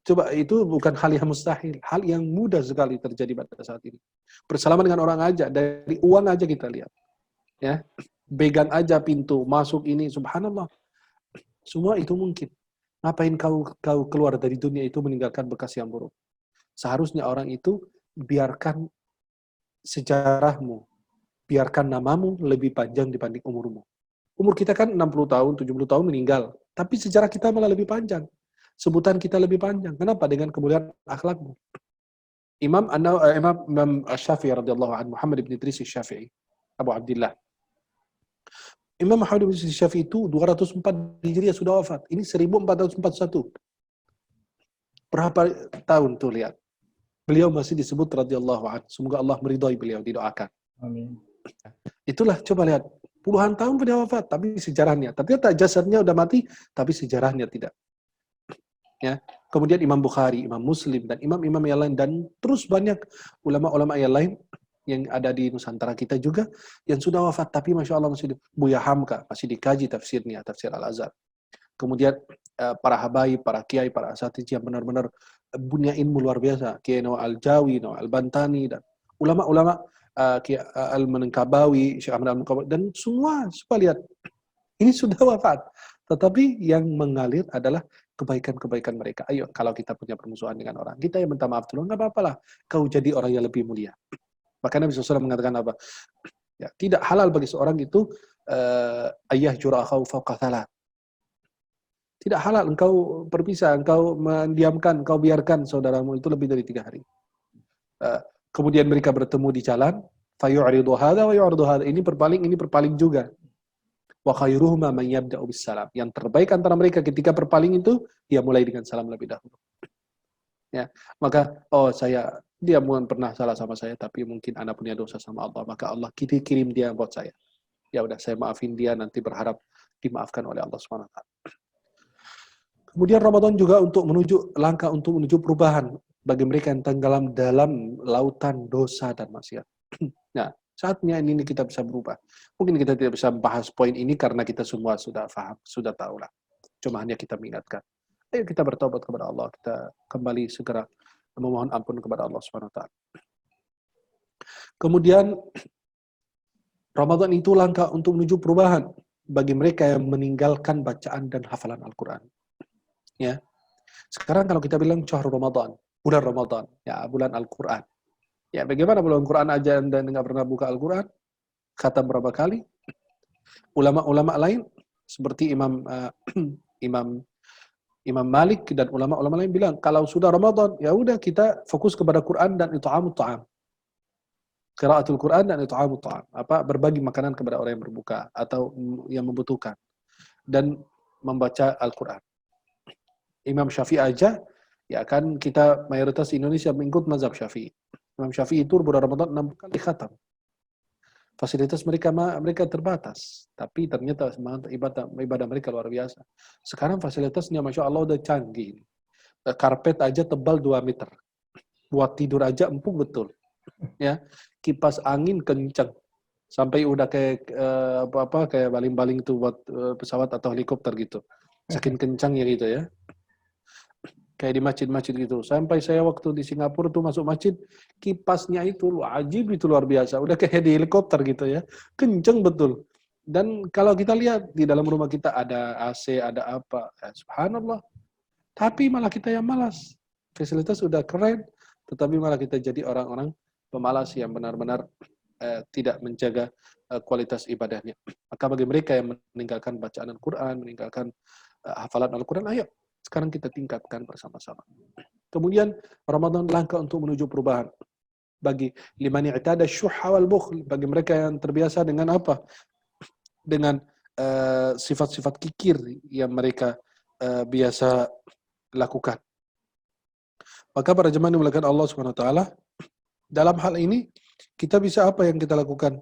B: Coba, itu bukan hal yang mustahil, hal yang mudah sekali terjadi pada saat ini. Bersalaman dengan orang aja, dari uang aja kita lihat. Ya, pegang aja pintu, masuk ini, subhanallah. Semua itu mungkin. Ngapain kau keluar dari dunia itu meninggalkan bekas yang buruk? Seharusnya orang itu biarkan sejarahmu, biarkan namamu lebih panjang dibanding umurmu. Umur kita kan 60 tahun, 70 tahun meninggal. Tapi sejarah kita malah lebih panjang. Sebutan kita lebih panjang. Kenapa? Dengan kemuliaan akhlakmu. Imam Syafi'i radhiyallahu anhu, Muhammad bin Idris Syafi'i, Abu Abdullah. Imam Muhammad bin Idris Syafi'i itu 204 Hijriah sudah wafat. Ini 1441. Berapa tahun tuh lihat. Beliau masih disebut radhiyallahu anhu. Semoga Allah meridhai beliau, didoakan.
A: Amin.
B: Itulah, coba lihat. Puluhan tahun beliau wafat, tapi sejarahnya. Ternyata jasadnya udah mati, tapi sejarahnya tidak. Ya. Kemudian Imam Bukhari, Imam Muslim, dan imam-imam yang lain, dan terus banyak ulama-ulama yang lain yang ada di Nusantara kita juga, yang sudah wafat, tapi Masya Allah masih Buya Hamka, masih dikaji tafsirnya, tafsir Al-Azhar. Kemudian para habaib, para kiai, para asatidz yang benar-benar punya ilmu luar biasa. Kiai Nawawi Al-Jawi, Nawawi Al-Bantani, dan ulama-ulama Al-Manengkabawi, Syekh Ahmad Al-Manengkabawi, dan semua lihat, ini sudah wafat. Tetapi yang mengalir adalah kebaikan-kebaikan mereka. Ayo, kalau kita punya permusuhan dengan orang, kita yang minta maaf dulu, nggak apa-apa lah. Kau jadi orang yang lebih mulia. Maka Nabi SAW mengatakan apa? Ya, tidak halal bagi seorang itu ayah jura'akau fauqa thalat. Tidak halal engkau berpisah, engkau mendiamkan, engkau biarkan saudaramu itu lebih dari 3 hari. Kemudian mereka bertemu di jalan, fayu'ridu hadza wa yu'ridu hadza. Ini berpaling juga. Wa khairuhuma man yabda'u bis salam. Yang terbaik antara mereka ketika berpaling itu, dia mulai dengan salam lebih dahulu. Ya, maka dia mungkin pernah salah sama saya, tapi mungkin Anda punya dosa sama Allah, maka Allah kirim dia buat saya. Ya udah, saya maafin dia, nanti berharap dimaafkan oleh Allah Subhanahu wa taala. Kemudian Ramadan juga untuk langkah untuk menuju perubahan bagi mereka yang tenggelam dalam lautan dosa dan maksiat. Nah, saatnya ini kita bisa berubah. Mungkin kita tidak bisa bahas poin ini karena kita semua sudah paham, sudah tahu lah. Cuma hanya kita mengingatkan. Ayo kita bertobat kepada Allah, kita kembali segera memohon ampun kepada Allah Subhanahu wa taala. Kemudian Ramadan itu langkah untuk menuju perubahan bagi mereka yang meninggalkan bacaan dan hafalan Al-Qur'an. Ya. Sekarang kalau kita bilang syahrul Ramadan, bulan Ramadan, ya bulan Al-Qur'an. Ya, bagaimana bulan Quran aja dan nggak pernah buka Al-Qur'an? Khatam berapa kali? Ulama-ulama lain seperti Imam Malik dan ulama-ulama lain bilang, kalau sudah Ramadan, ya udah kita fokus kepada Quran dan it'amut ta'am. Qiraatul Quran dan it'amut ta'am. Berbagi makanan kepada orang yang berbuka atau yang membutuhkan. Dan membaca Al-Quran. Imam Syafi'i aja, ya kan kita mayoritas Indonesia mengikut mazhab Syafi'i. Imam Syafi'i itu bulan Ramadan 6 kali khatam. Fasilitas mereka terbatas, tapi ternyata semangat ibadah mereka luar biasa. Sekarang fasilitasnya Masya Allah udah canggih. Karpet aja tebal 2 meter. Buat tidur aja empuk betul. Ya, kipas angin kencang. Sampai udah kayak kayak baling-baling itu buat pesawat atau helikopter gitu. Saking kencangnya gitu ya. Kayak di masjid-masjid gitu. Sampai saya waktu di Singapura tuh masuk masjid, kipasnya itu ajib, itu luar biasa. Udah kayak di helikopter gitu ya. Kenceng betul. Dan kalau kita lihat di dalam rumah kita ada AC, ada apa, subhanallah. Tapi malah kita yang malas. Fasilitas sudah keren, tetapi malah kita jadi orang-orang pemalas yang benar-benar tidak menjaga kualitas ibadahnya. Maka bagi mereka yang meninggalkan bacaan Al-Quran, meninggalkan hafalan Al-Quran, ayo sekarang kita tingkatkan bersama-sama. Kemudian Ramadan langkah untuk menuju perubahan. Bagi liman i'tada syuhha wal bukhl, bagi mereka yang terbiasa dengan apa? Dengan sifat-sifat kikir yang mereka biasa lakukan. Maka para jemaah yang dimuliakan Allah Subhanahu wa taala, dalam hal ini kita bisa apa yang kita lakukan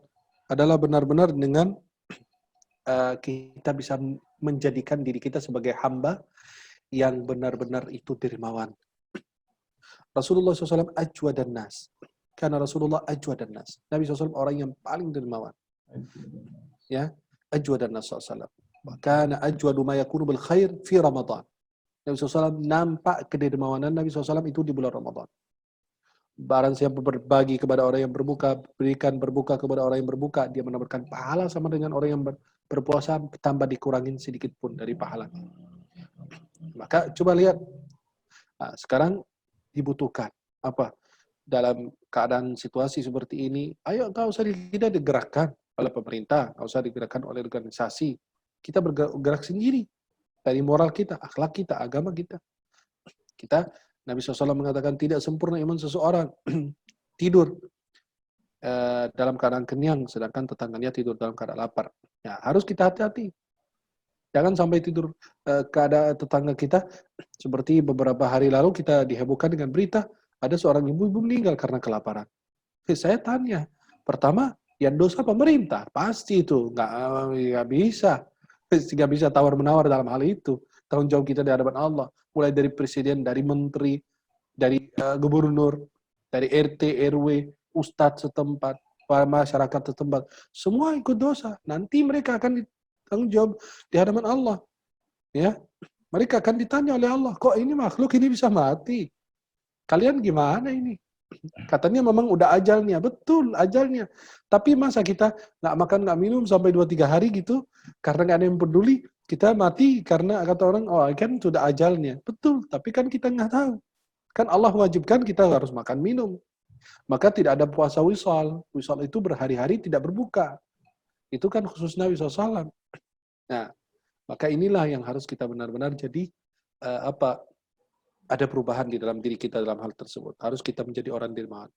B: adalah benar-benar dengan kita bisa menjadikan diri kita sebagai hamba yang benar-benar itu dermawan. Rasulullah SAW ajwa dan nas. Karena Rasulullah ajwa dan nas. Nabi SAW orang yang paling dermawan. Ya, ajwa dan nas SAW. Karena ajwa ma yakunu bil khair fi Ramadan. Nabi SAW nampak kedermawanan Nabi SAW itu di bulan Ramadan. Barang siapa berbagi kepada orang yang berbuka, berikan berbuka kepada orang yang berbuka, dia mendapatkan pahala sama dengan orang yang berpuasa, tambah dikurangin sedikit pun dari pahalanya. Maka coba lihat, nah, sekarang dibutuhkan apa? Dalam keadaan situasi seperti ini, ayo nggak usah kita digerakkan oleh pemerintah, nggak usah digerakkan oleh organisasi. Kita bergerak sendiri dari moral kita, akhlak kita, agama kita. Nabi SAW mengatakan tidak sempurna iman seseorang tidur dalam keadaan kenyang, sedangkan tetangganya tidur dalam keadaan lapar. Ya, harus kita hati-hati. Jangan sampai tidur keadaan tetangga kita, seperti beberapa hari lalu kita dihebohkan dengan berita, ada seorang ibu-ibu meninggal karena kelaparan. Saya tanya, pertama, yang dosa pemerintah, pasti itu, nggak bisa. Nggak bisa tawar-menawar dalam hal itu. Tanggung jawab kita di hadapan Allah. Mulai dari presiden, dari menteri, dari gubernur, dari RT, RW, ustadz setempat, masyarakat setempat. Semua ikut dosa. Nanti mereka akan ditanggung jawab di hadapan Allah. Ya, mereka akan ditanya oleh Allah, kok ini makhluk ini bisa mati? Kalian gimana ini? Katanya memang udah ajalnya. Betul, ajalnya. Tapi masa kita nggak makan, nggak minum sampai 2-3 hari gitu, karena nggak ada yang peduli, kita mati karena kata orang, oh kan sudah ajalnya. Betul, tapi kan kita nggak tahu. Kan Allah wajibkan kita harus makan minum. Maka tidak ada puasa wisal. Wisal itu berhari-hari tidak berbuka. Itu kan khusus Nabi SAW. Nah, maka inilah yang harus kita benar-benar jadi ada perubahan di dalam diri kita dalam hal tersebut. Harus kita menjadi orang dermawan.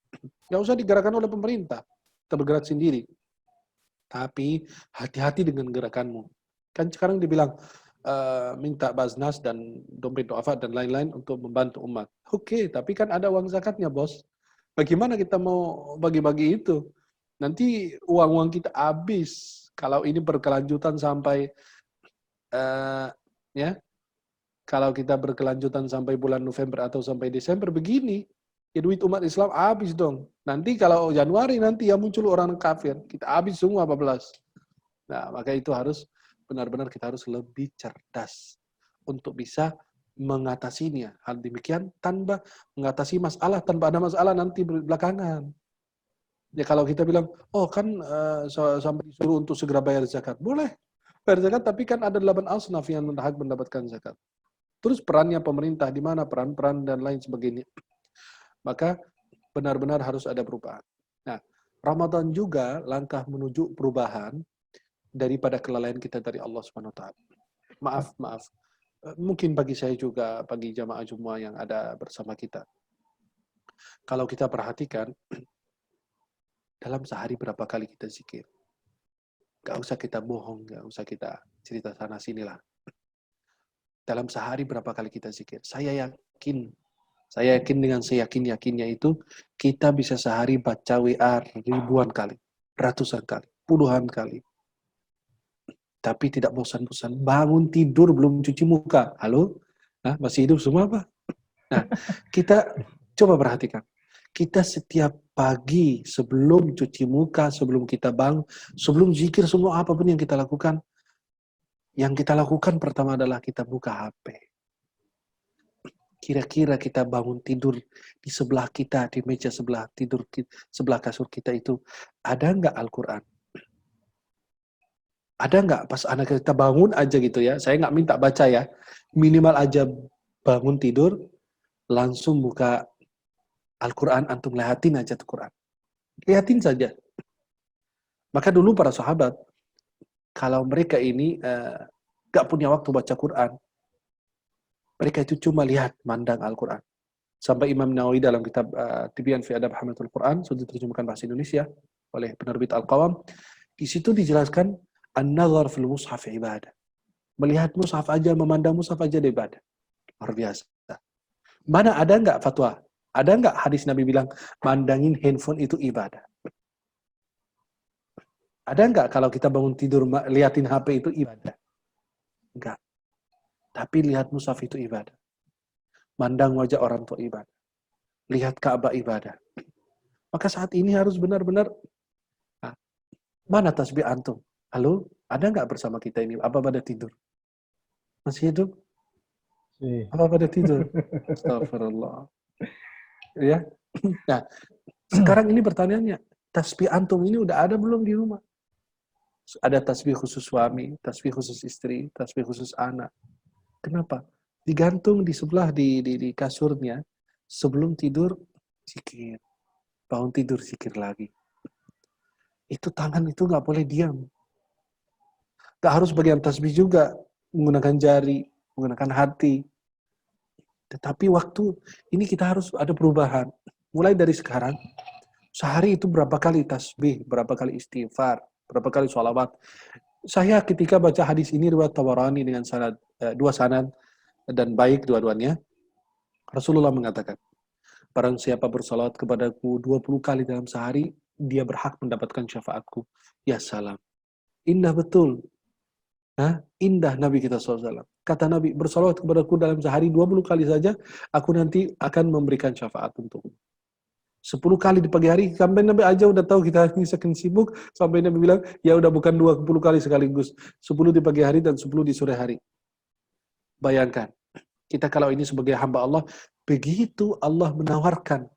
B: Nggak usah digerakkan oleh pemerintah. Kita bergerak sendiri. Tapi hati-hati dengan gerakanmu. Kan sekarang dibilang minta Basnas dan dompet doafa dan lain-lain untuk membantu umat. Oke, tapi kan ada uang zakatnya, bos. Bagaimana kita mau bagi-bagi itu? Nanti uang-uang kita habis. Kalau ini berkelanjutan sampai ya, kalau kita berkelanjutan sampai bulan November atau sampai Desember begini, ya duit umat Islam habis dong. Nanti kalau Januari nanti ya muncul orang kafir, kita habis semua 14. Nah, maka itu harus benar-benar kita harus lebih cerdas untuk bisa mengatasinya. Hal demikian tanpa mengatasi masalah, tanpa ada masalah nanti belakangan. Ya kalau kita bilang, oh kan sampai disuruh untuk segera bayar zakat. Boleh bayar zakat, tapi kan ada 8 asnaf yang berhak mendapatkan zakat. Terus perannya pemerintah, di mana peran-peran dan lain sebagainya. Maka benar-benar harus ada perubahan. Nah, Ramadan juga langkah menuju perubahan daripada kelalaian kita dari Allah Subhanahu wa taala. Maaf. Mungkin bagi saya juga, bagi jamaah Jumat yang ada bersama kita. Kalau kita perhatikan, dalam sehari berapa kali kita zikir? Gak usah kita bohong, gak usah kita cerita sana sinilah. Dalam sehari berapa kali kita zikir? Saya yakin dengan seyakin-yakinnya itu, kita bisa sehari baca WA ribuan kali, ratusan kali, puluhan kali. Tapi tidak bosan-bosan. Bangun tidur belum cuci muka. Halo? Nah, masih hidup semua apa? Nah, kita coba perhatikan. Kita setiap pagi sebelum cuci muka, sebelum kita bangun, sebelum zikir, semua apapun yang kita lakukan, pertama adalah kita buka HP. Kira-kira kita bangun tidur di sebelah kita, di meja sebelah tidur, sebelah kasur kita itu, ada nggak Al-Quran? Ada nggak pas anak kita bangun aja gitu ya, saya nggak minta baca ya, minimal aja bangun tidur, langsung buka Al-Quran, antum lihatin aja tuh Quran. Lihatin saja. Maka dulu para sahabat, kalau mereka ini nggak punya waktu baca Quran, mereka itu cuma lihat, mandang Al-Quran. Sampai Imam Nawawi dalam kitab Tibyan fi Adab Hamatul Quran, sudah diterjemahkan bahasa Indonesia oleh penerbit Al-Qawam, di situ dijelaskan, an-nazar fil mushaf ibadah. Melihat mushaf aja, memandang mushaf aja dia ibadah. Luar biasa. Mana ada nggak fatwa? Ada nggak hadis Nabi bilang, mandangin handphone itu ibadah? Ada nggak kalau kita bangun tidur, liatin HP itu ibadah? Enggak. Tapi lihat mushaf itu ibadah. Mandang wajah orang tua ibadah. Lihat Ka'bah ibadah. Maka saat ini harus benar-benar, mana tasbih antum? Halo? Ada nggak bersama kita ini? Apa pada tidur? Masih hidup? Apa pada tidur? Astagfirullah. Ya. Nah, sekarang ini pertanyaannya, tasbih antum ini udah ada belum di rumah? Ada tasbih khusus suami, tasbih khusus istri, tasbih khusus anak. Kenapa? Digantung di sebelah di kasurnya, sebelum tidur zikir, bangun tidur zikir lagi. Itu tangan itu nggak boleh diam. Tak harus bagian tasbih juga, menggunakan jari, menggunakan hati. Tetapi waktu ini kita harus ada perubahan. Mulai dari sekarang, sehari itu berapa kali tasbih, berapa kali istighfar, berapa kali sholawat. Saya ketika baca hadis ini riwayat Tabarani dengan sanad, dua sanad dan baik dua-duanya, Rasulullah mengatakan, barang siapa bersalawat kepadaku 20 kali dalam sehari, dia berhak mendapatkan syafaatku. Ya salam. Indah betul. Indah Nabi kita SAW. Kata Nabi, bersalawat kepadaku dalam sehari 20 kali saja, aku nanti akan memberikan syafaat untukmu. 10 kali di pagi hari, sampai Nabi aja udah tahu kita ini saking sibuk, sampai Nabi bilang, ya udah bukan 20 kali sekaligus, 10 di pagi hari dan 10 di sore hari. Bayangkan, kita kalau ini sebagai hamba Allah, begitu Allah menawarkan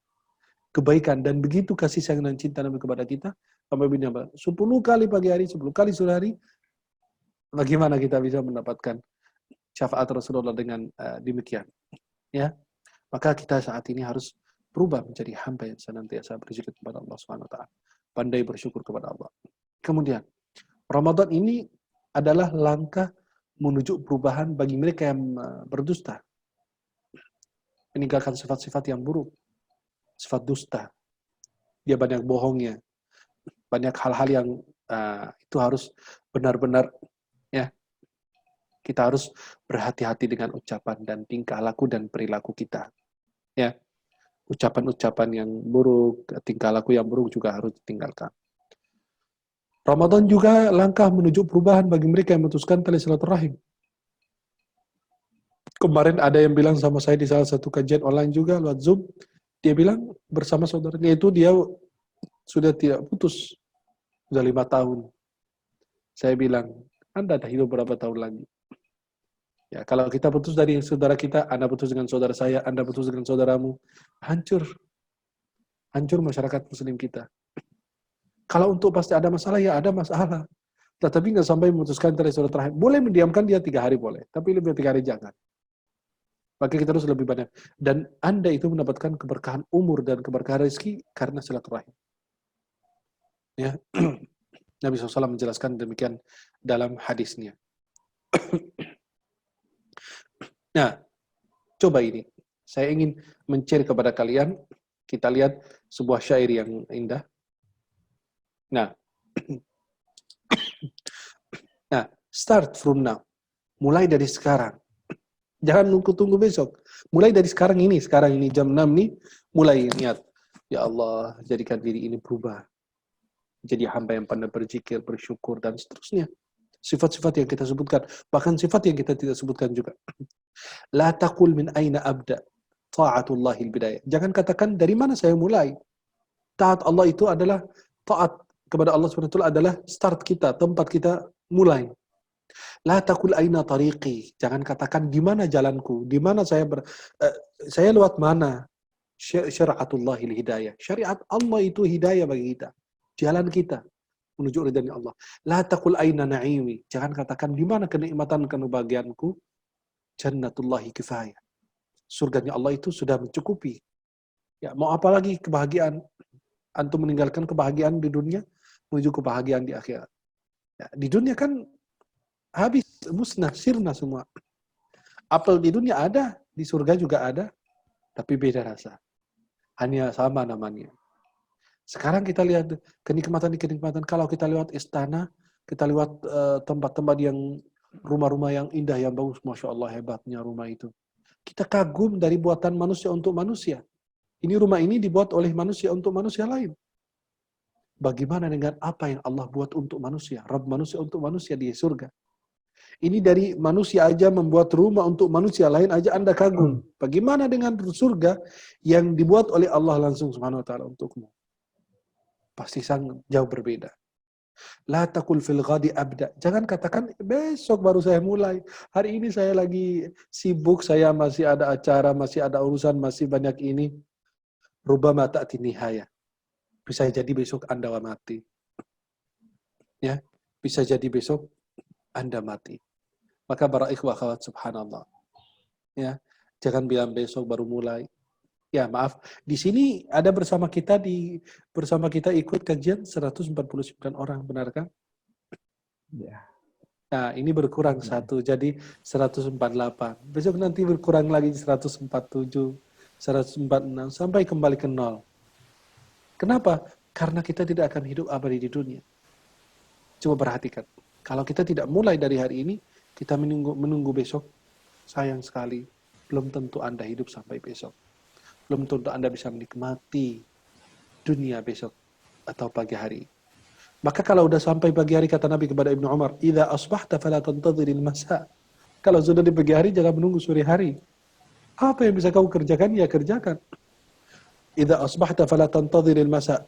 B: kebaikan dan begitu kasih sayang dan cinta Nabi kepada kita, sampai bilang 10 kali pagi hari, 10 kali sore hari, bagaimana kita bisa mendapatkan syafaat Rasulullah dengan demikian? Ya, maka kita saat ini harus berubah menjadi hamba yang senantiasa berzikir kepada Allah Subhanahu wa taala, pandai bersyukur kepada Allah. Kemudian, Ramadan ini adalah langkah menuju perubahan bagi mereka yang berdusta. Meninggalkan sifat-sifat yang buruk, sifat dusta. Dia banyak bohongnya, banyak hal-hal yang itu harus benar-benar, ya, kita harus berhati-hati dengan ucapan dan tingkah laku dan perilaku kita. Ya, ucapan-ucapan yang buruk, tingkah laku yang buruk juga harus ditinggalkan. Ramadan juga langkah menuju perubahan bagi mereka yang memutuskan tali silaturahim. Kemarin ada yang bilang sama saya di salah satu kajian online juga lewat Zoom, dia bilang bersama saudaranya itu dia sudah tidak putus, sudah 5 tahun. Saya bilang, Anda dah hidup berapa tahun lagi? Ya, kalau kita putus dari saudara kita, Anda putus dengan saudara saya, Anda putus dengan saudaramu, hancur masyarakat Muslim kita. Kalau untuk pasti ada masalah, ya ada masalah. Tetapi nggak sampai memutuskan tali silaturahim. Boleh mendiamkan dia 3 hari boleh, tapi lebih dari 3 hari jangan. Maka kita harus lebih banyak. Dan Anda itu mendapatkan keberkahan umur dan keberkahan rezeki karena silaturahim. Ya, Nabi SAW menjelaskan demikian dalam hadisnya. Nah, coba ini. Saya ingin men-share kepada kalian. Kita lihat sebuah syair yang indah. Nah, start from now. Mulai dari sekarang. Jangan tunggu besok. Mulai dari sekarang ini jam 6 nih, mulai niat. Ya Allah, jadikan diri ini berubah. Jadi hamba yang pandai berzikir, bersyukur, dan seterusnya. Sifat-sifat yang kita sebutkan. Bahkan sifat yang kita tidak sebutkan juga. La taqul min aina abda. Ta'atullahil bidayah. Jangan katakan dari mana saya mulai. Taat Allah itu adalah, taat kepada Allah SWT adalah start kita, tempat kita mulai. La taqul aina tariqi. Jangan katakan di mana jalanku, di mana saya saya lewat mana. Syari'atullahil hidayah. Syariat Allah itu hidayah bagi kita. Jalan kita. menuju ridhanya Allah. La taqul aina na'imi. Jangan katakan di mana kenikmatan kebahagiaanku. Jannatullahi kifayah. Surganya Allah itu sudah mencukupi. Ya, mau apa lagi kebahagiaan? Antum meninggalkan kebahagiaan di dunia menuju kebahagiaan di akhirat. Ya, di dunia kan habis, musnah, sirna semua. Apel di dunia ada, di surga juga ada, tapi beda rasa. Hanya sama namanya. Sekarang kita lihat kenikmatan-kenikmatan. Kalau kita lewat istana, kita lewat tempat-tempat yang rumah-rumah yang indah, yang bagus. Masya Allah, hebatnya rumah itu. Kita kagum dari buatan manusia untuk manusia. Ini rumah ini dibuat oleh manusia untuk manusia lain. Bagaimana dengan apa yang Allah buat untuk manusia? Rabb manusia untuk manusia di surga. Ini dari manusia aja membuat rumah untuk manusia lain aja Anda kagum. Bagaimana dengan surga yang dibuat oleh Allah langsung subhanahu wa ta'ala untukmu? Pasti sangat jauh berbeda. La taqul fil ghadi abda. Jangan katakan besok baru saya mulai. Hari ini saya lagi sibuk, saya masih ada acara, masih ada urusan, masih banyak ini. Rubama ta'ti nihaya. Bisa jadi besok Anda mati. Ya, bisa jadi besok Anda mati. Maka para ikhwah akhwat subhanallah. Ya, jangan bilang besok baru mulai. Ya, maaf. Di sini ada bersama kita ikut kajian 149 orang, benarkah?
A: Ya.
B: Nah, ini berkurang satu, jadi 148. Besok nanti berkurang lagi 147, 146, sampai kembali ke nol. Kenapa? Karena kita tidak akan hidup abadi di dunia. Coba perhatikan. Kalau kita tidak mulai dari hari ini, kita menunggu besok, sayang sekali. Belum tentu Anda hidup sampai besok. Belum tentu Anda bisa menikmati dunia besok atau pagi hari. Maka kalau udah sampai pagi hari, kata Nabi kepada Ibnu Umar, "Idza asbahta fala tantadhiril masa." Kalau sudah di pagi hari, jangan menunggu sore hari. Apa yang bisa kau kerjakan, ya kerjakan. "Idza asbahta fala tantadhiril masa.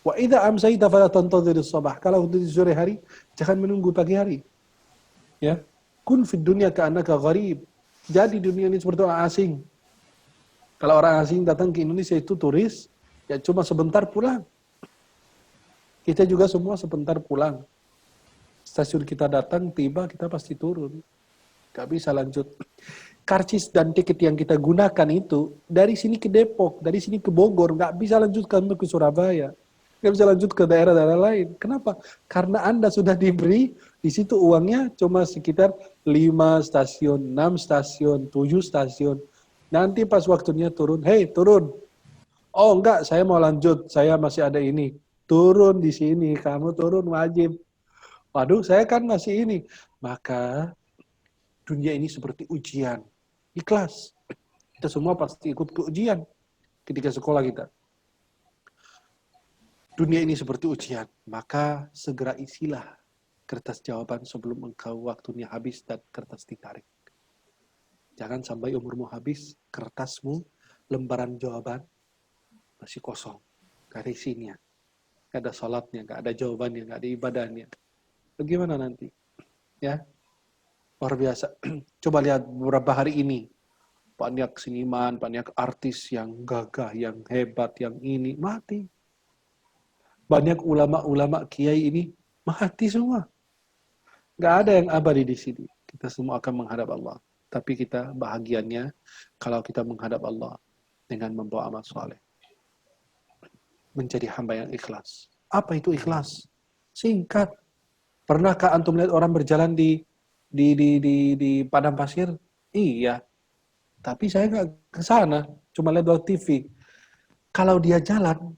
B: Wa idza amsayta fala tantadhirus sabah." Kalau di sore hari, jangan menunggu pagi hari. Ya. Kun fid dunya ka'annaka gharib. Jadi dunia ini seperti orang asing. Kalau orang asing datang ke Indonesia itu turis, ya cuma sebentar pulang. Kita juga semua sebentar pulang. Stasiun kita datang, tiba, kita pasti turun. Gak bisa lanjut. Karcis dan tiket yang kita gunakan itu, dari sini ke Depok, dari sini ke Bogor, gak bisa lanjutkan untuk ke Surabaya. Gak bisa lanjut ke daerah-daerah lain. Kenapa? Karena Anda sudah diberi, di situ uangnya cuma sekitar 5 stasiun, 6 stasiun, 7 stasiun. Nanti pas waktunya turun, hey turun. Oh enggak, saya mau lanjut, saya masih ada ini. Turun di sini, kamu turun wajib. Waduh, saya kan masih ini. Maka dunia ini seperti ujian. Ikhlas. Kita semua pasti ikut ke ujian ketika sekolah kita. Dunia ini seperti ujian. Maka segera isilah kertas jawaban sebelum engkau waktunya habis dan kertas ditarik. Jangan sampai umurmu habis, kertasmu, lembaran jawaban masih kosong. Gak ada isinya. Gak ada salatnya, gak ada jawabannya, gak ada ibadahnya. Bagaimana nanti? Ya, luar biasa. Coba lihat beberapa hari ini. Banyak seniman, banyak artis yang gagah, yang hebat, yang ini, mati. Banyak ulama-ulama kiai ini, mati semua. Gak ada yang abadi di sini. Kita semua akan menghadap Allah. Tapi kita bahagianya kalau kita menghadap Allah dengan membawa amal soleh. Menjadi hamba yang ikhlas. Apa itu ikhlas? Singkat. Pernahkah antum lihat orang berjalan di padang pasir? Iya. Tapi saya nggak ke sana, cuma lihat di TV. Kalau dia jalan,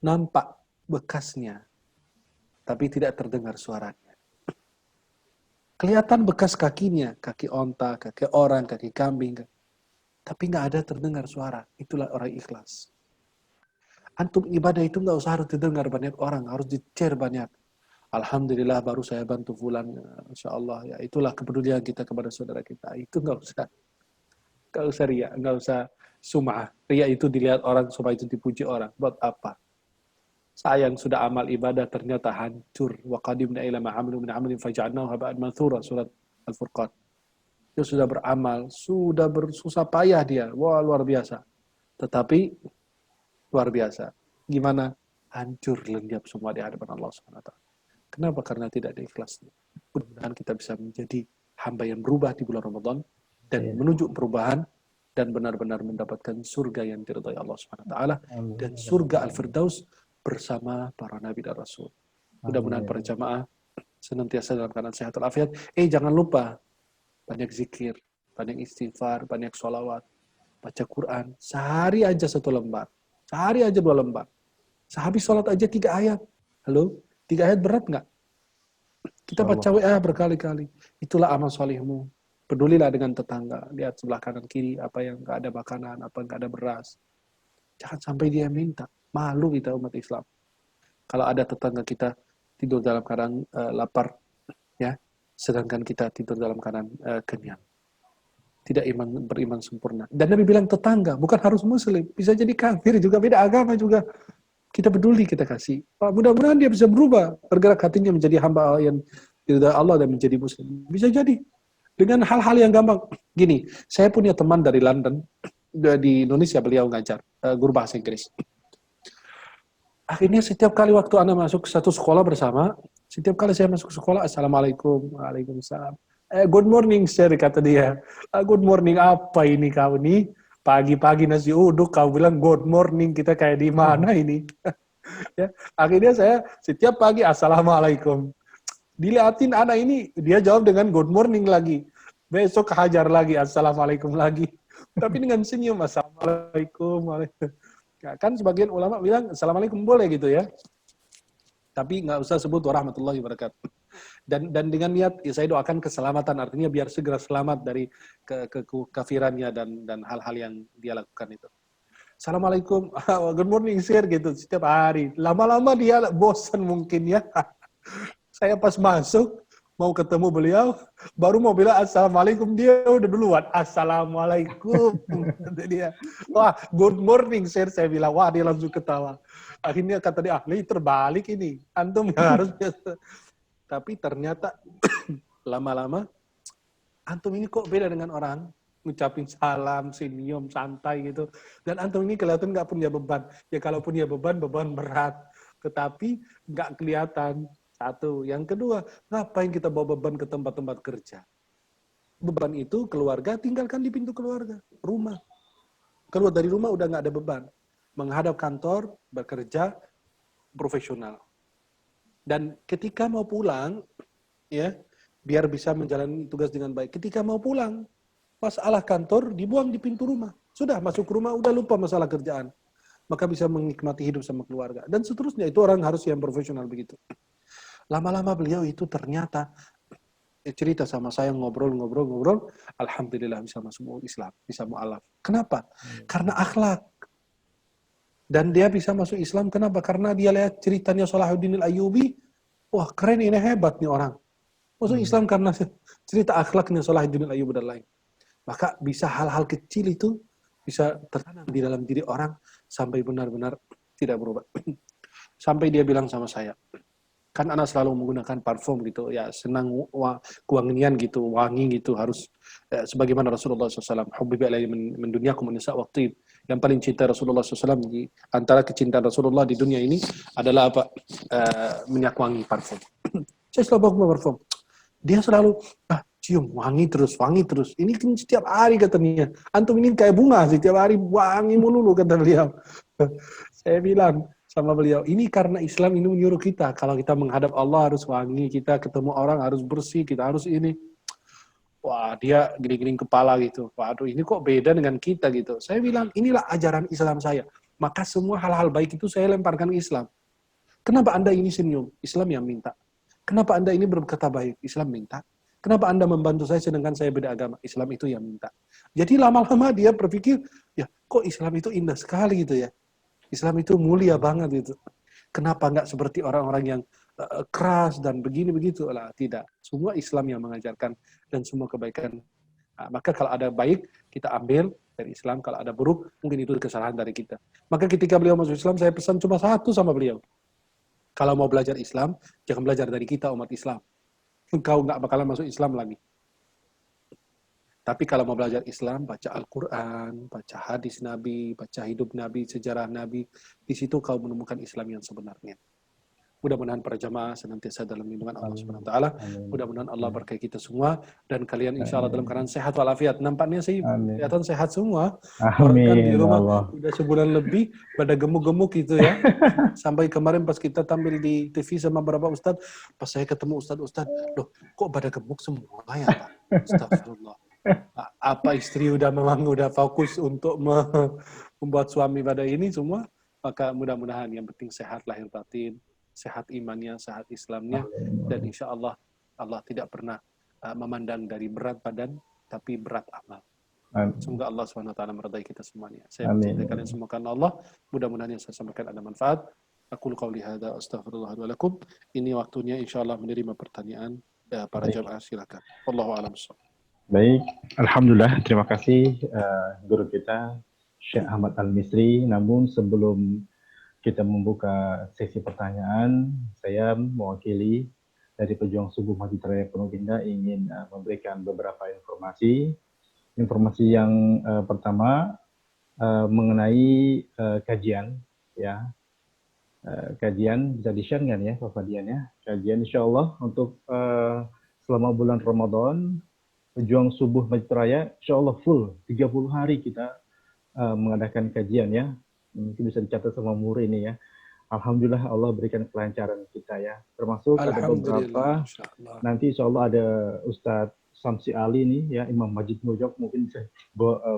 B: nampak bekasnya, tapi tidak terdengar suaranya. Kelihatan bekas kakinya, kaki onta, kaki orang, kaki kambing, tapi nggak ada terdengar suara. Itulah orang ikhlas. Antum ibadah itu nggak usah harus didengar banyak orang, harus di-share banyak. Alhamdulillah baru saya bantu fulan, insya Allah ya itulah kepedulian kita kepada saudara kita. Itu nggak usah riya, nggak usah sum'ah. Riya itu dilihat orang supaya itu dipuji orang. Buat apa? Sayang sudah amal ibadah ternyata hancur. Wa qadimna ila ma 'amilu min 'amalin faj'alnahu haba'an manthura, surat Al-Furqan. Dia sudah beramal, sudah bersusah payah dia. Wah, luar biasa. Tetapi luar biasa. Gimana? Hancur lenyap semua di hadapan Allah Subhanahu wa taala. Kenapa? Karena tidak ada ikhlasnya. Mudah-mudahan kita bisa menjadi hamba yang berubah di bulan Ramadan dan
A: Iya.
B: menuju perubahan dan benar-benar mendapatkan surga yang diridhai Allah Subhanahu wa taala
A: Amin.
B: dan surga Al-Firdaus bersama para nabi dan rasul. Mudah-mudahan para
A: Amin.
B: jamaah senantiasa dalam keadaan sehat walafiat. Jangan lupa banyak zikir, banyak istighfar, banyak sholawat, baca Quran. Sehari aja 1 lembar, sehari aja 2 lembar. Sehabis sholat aja 3 ayat. Halo, 3 ayat berat nggak? Kita baca WA berkali-kali. Itulah amal solehmu. Pedulilah dengan tetangga. Lihat sebelah kanan kiri apa yang nggak ada makanan, apa yang nggak ada beras. Jangan sampai dia minta. Malu kita umat Islam. Kalau ada tetangga kita tidur dalam keadaan lapar, ya, sedangkan kita tidur dalam keadaan kenyang. Tidak beriman sempurna. Dan Nabi bilang tetangga, bukan harus muslim. Bisa jadi kafir juga, beda agama juga. Kita peduli, kita kasih. Mudah-mudahan dia bisa berubah, bergerak hatinya menjadi hamba yang diridhai Allah dan menjadi muslim. Bisa jadi. Dengan hal-hal yang gampang. Gini, saya punya teman dari London, di Indonesia beliau ngajar, guru bahasa Inggris. Akhirnya setiap kali waktu Anda masuk satu sekolah bersama, setiap kali saya masuk sekolah, Assalamualaikum, Waalaikumsalam. Good morning, sir, kata dia. Good morning, apa ini kau nih? Pagi-pagi nasi uduk, kau bilang good morning, kita kayak di mana ini? Ya, akhirnya saya setiap pagi Assalamualaikum. Dilihatin anak ini, dia jawab dengan good morning lagi. Besok hajar lagi, Assalamualaikum lagi. Tapi dengan senyum, Assalamualaikum. Ya, kan sebagian ulama bilang, Assalamualaikum boleh gitu ya. Tapi nggak usah sebut warahmatullahi wabarakatuh. Dan dengan niat, ya saya doakan keselamatan, artinya biar segera selamat dari kekafirannya dan hal-hal yang dia lakukan itu. Assalamualaikum, good morning sir, gitu setiap hari. Lama-lama dia bosan mungkin ya. Saya pas masuk, mau ketemu beliau, baru mau bilang Assalamualaikum, dia udah duluan. Assalamualaikum, kata dia. Wah, good morning sir, saya bilang. Wah, dia langsung ketawa. Akhirnya kata dia, ini terbalik ini. Antum yang harus biasa. Tapi ternyata lama-lama, antum ini kok beda dengan orang. Ngucapin salam, senyum, santai gitu. Dan antum ini kelihatan nggak punya beban. Ya kalau punya beban berat. Tetapi nggak kelihatan. Satu. Yang kedua, ngapain kita bawa beban ke tempat-tempat kerja? Beban itu keluarga, tinggalkan di pintu keluarga. Rumah. Keluar dari rumah udah nggak ada beban. Menghadap kantor, bekerja, profesional. Dan ketika mau pulang, ya, biar bisa menjalani tugas dengan baik. Ketika mau pulang, masalah kantor dibuang di pintu rumah. Sudah masuk rumah, udah lupa masalah kerjaan. Maka bisa menikmati hidup sama keluarga. Dan seterusnya, itu orang harus yang profesional begitu. Lama-lama beliau itu ternyata cerita sama saya, ngobrol. Alhamdulillah bisa masuk Islam, bisa mu'alaf. Kenapa? Karena akhlak. Dan dia bisa masuk Islam, kenapa? Karena dia lihat ceritanya Salahuddin Al-Ayyubi, wah keren ini, hebat nih orang. Masuk Islam karena cerita akhlaknya Salahuddin Al-Ayyubi dan lain. Maka bisa hal-hal kecil itu bisa tertanam di dalam diri orang sampai benar-benar tidak berubah. Sampai dia bilang sama saya, kan anak selalu menggunakan parfum gitu, ya senang kewangian gitu, wangi gitu, harus sebagaimana Rasulullah SAW, hubbiba ilayya min dunyakum an-nisa wa thib. Yang paling cinta Rasulullah SAW di antara kecintaan Rasulullah di dunia ini adalah apa? Minyak wangi, parfum. Saya selalu bawa parfum. Dia selalu cium, wangi terus. Ini kan setiap hari katanya. Antum ini kayak bunga, setiap hari wangi melulu kata beliau. Saya bilang sama beliau, ini karena Islam ini menyuruh kita. Kalau kita menghadap Allah harus wangi, kita ketemu orang harus bersih, kita harus ini. Wah, dia giring-giring kepala gitu. Waduh, ini kok beda dengan kita gitu. Saya bilang, inilah ajaran Islam saya. Maka semua hal-hal baik itu saya lemparkan ke Islam. Kenapa Anda ini senyum? Islam yang minta. Kenapa Anda ini berkata baik? Islam minta. Kenapa Anda membantu saya sedangkan saya beda agama? Islam itu yang minta. Jadi lama-lama dia berpikir, ya kok Islam itu indah sekali gitu ya. Islam itu mulia banget gitu. Kenapa nggak seperti orang-orang yang keras dan begini-begitu? Lah, tidak. Semua Islam yang mengajarkan dan semua kebaikan. Nah, maka kalau ada baik, kita ambil dari Islam. Kalau ada buruk, mungkin itu kesalahan dari kita. Maka ketika beliau masuk Islam, saya pesan cuma satu sama beliau. Kalau mau belajar Islam, jangan belajar dari kita umat Islam. Engkau nggak bakalan masuk Islam lagi. Tapi kalau mau belajar Islam, baca Al-Quran, baca hadis Nabi, baca hidup Nabi, sejarah Nabi. Di situ kau menemukan Islam yang sebenarnya. Mudah-mudahan para jamaah senantiasa dalam lindungan Allah Subhanahu
A: Amin.
B: wa taala.
A: Amin.
B: Mudah-mudahan Allah
A: Amin.
B: berkahi kita semua dan kalian insya Allah dalam
A: Amin.
B: keadaan sehat walafiat. Nampaknya sih
A: Amin.
B: kelihatan sehat semua. Orang kan di
A: Amin, ya
B: rumah
A: Allah.
B: udah sebulan lebih pada gemuk-gemuk gitu ya. Sampai kemarin pas kita tampil di TV sama beberapa ustadz, pas saya ketemu ustadz, loh kok pada gemuk semua ya Pak? Astagfirullah. Apa istri memang udah fokus untuk membuat suami pada ini semua? Maka mudah-mudahan yang penting sehat lahir batin, sehat imannya, sehat Islamnya, dan insya Allah Allah tidak pernah memandang dari berat badan, tapi berat amal.
A: Amin.
B: Semoga Allah SWT meridai kita semuanya. Saya
A: Amin.
B: mencintai kalian semua karena Allah. Mudah-mudahan yang saya sampaikan ada manfaat. Aku qauli hadza astaghfirullah wa lakum. Ini waktunya insya Allah menerima pertanyaan para jamaah, silakan. Wallahu a'lam bishawab.
A: Baik, Alhamdulillah, terima kasih guru kita Syekh Ahmad Al-Misri. Namun sebelum kita membuka sesi pertanyaan, saya mewakili dari Pejuang Subuh Masjid Raya Pondok Indah ingin memberikan beberapa informasi. Informasi yang pertama mengenai kajian, ya. Kajian bisa di-share kan ya, Bapak Dian ya? Kajian insya Allah untuk selama bulan Ramadan, Pejuang Subuh Masjid Raya, insya Allah full 30 hari kita mengadakan kajian ya. Mungkin bisa dicatat sama Muri ini ya. Alhamdulillah Allah berikan kelancaran kita ya. Termasuk ada beberapa, nanti insya Allah ada Ustadz Samsi Ali nih ya, Imam Majid Mujok, mungkin bisa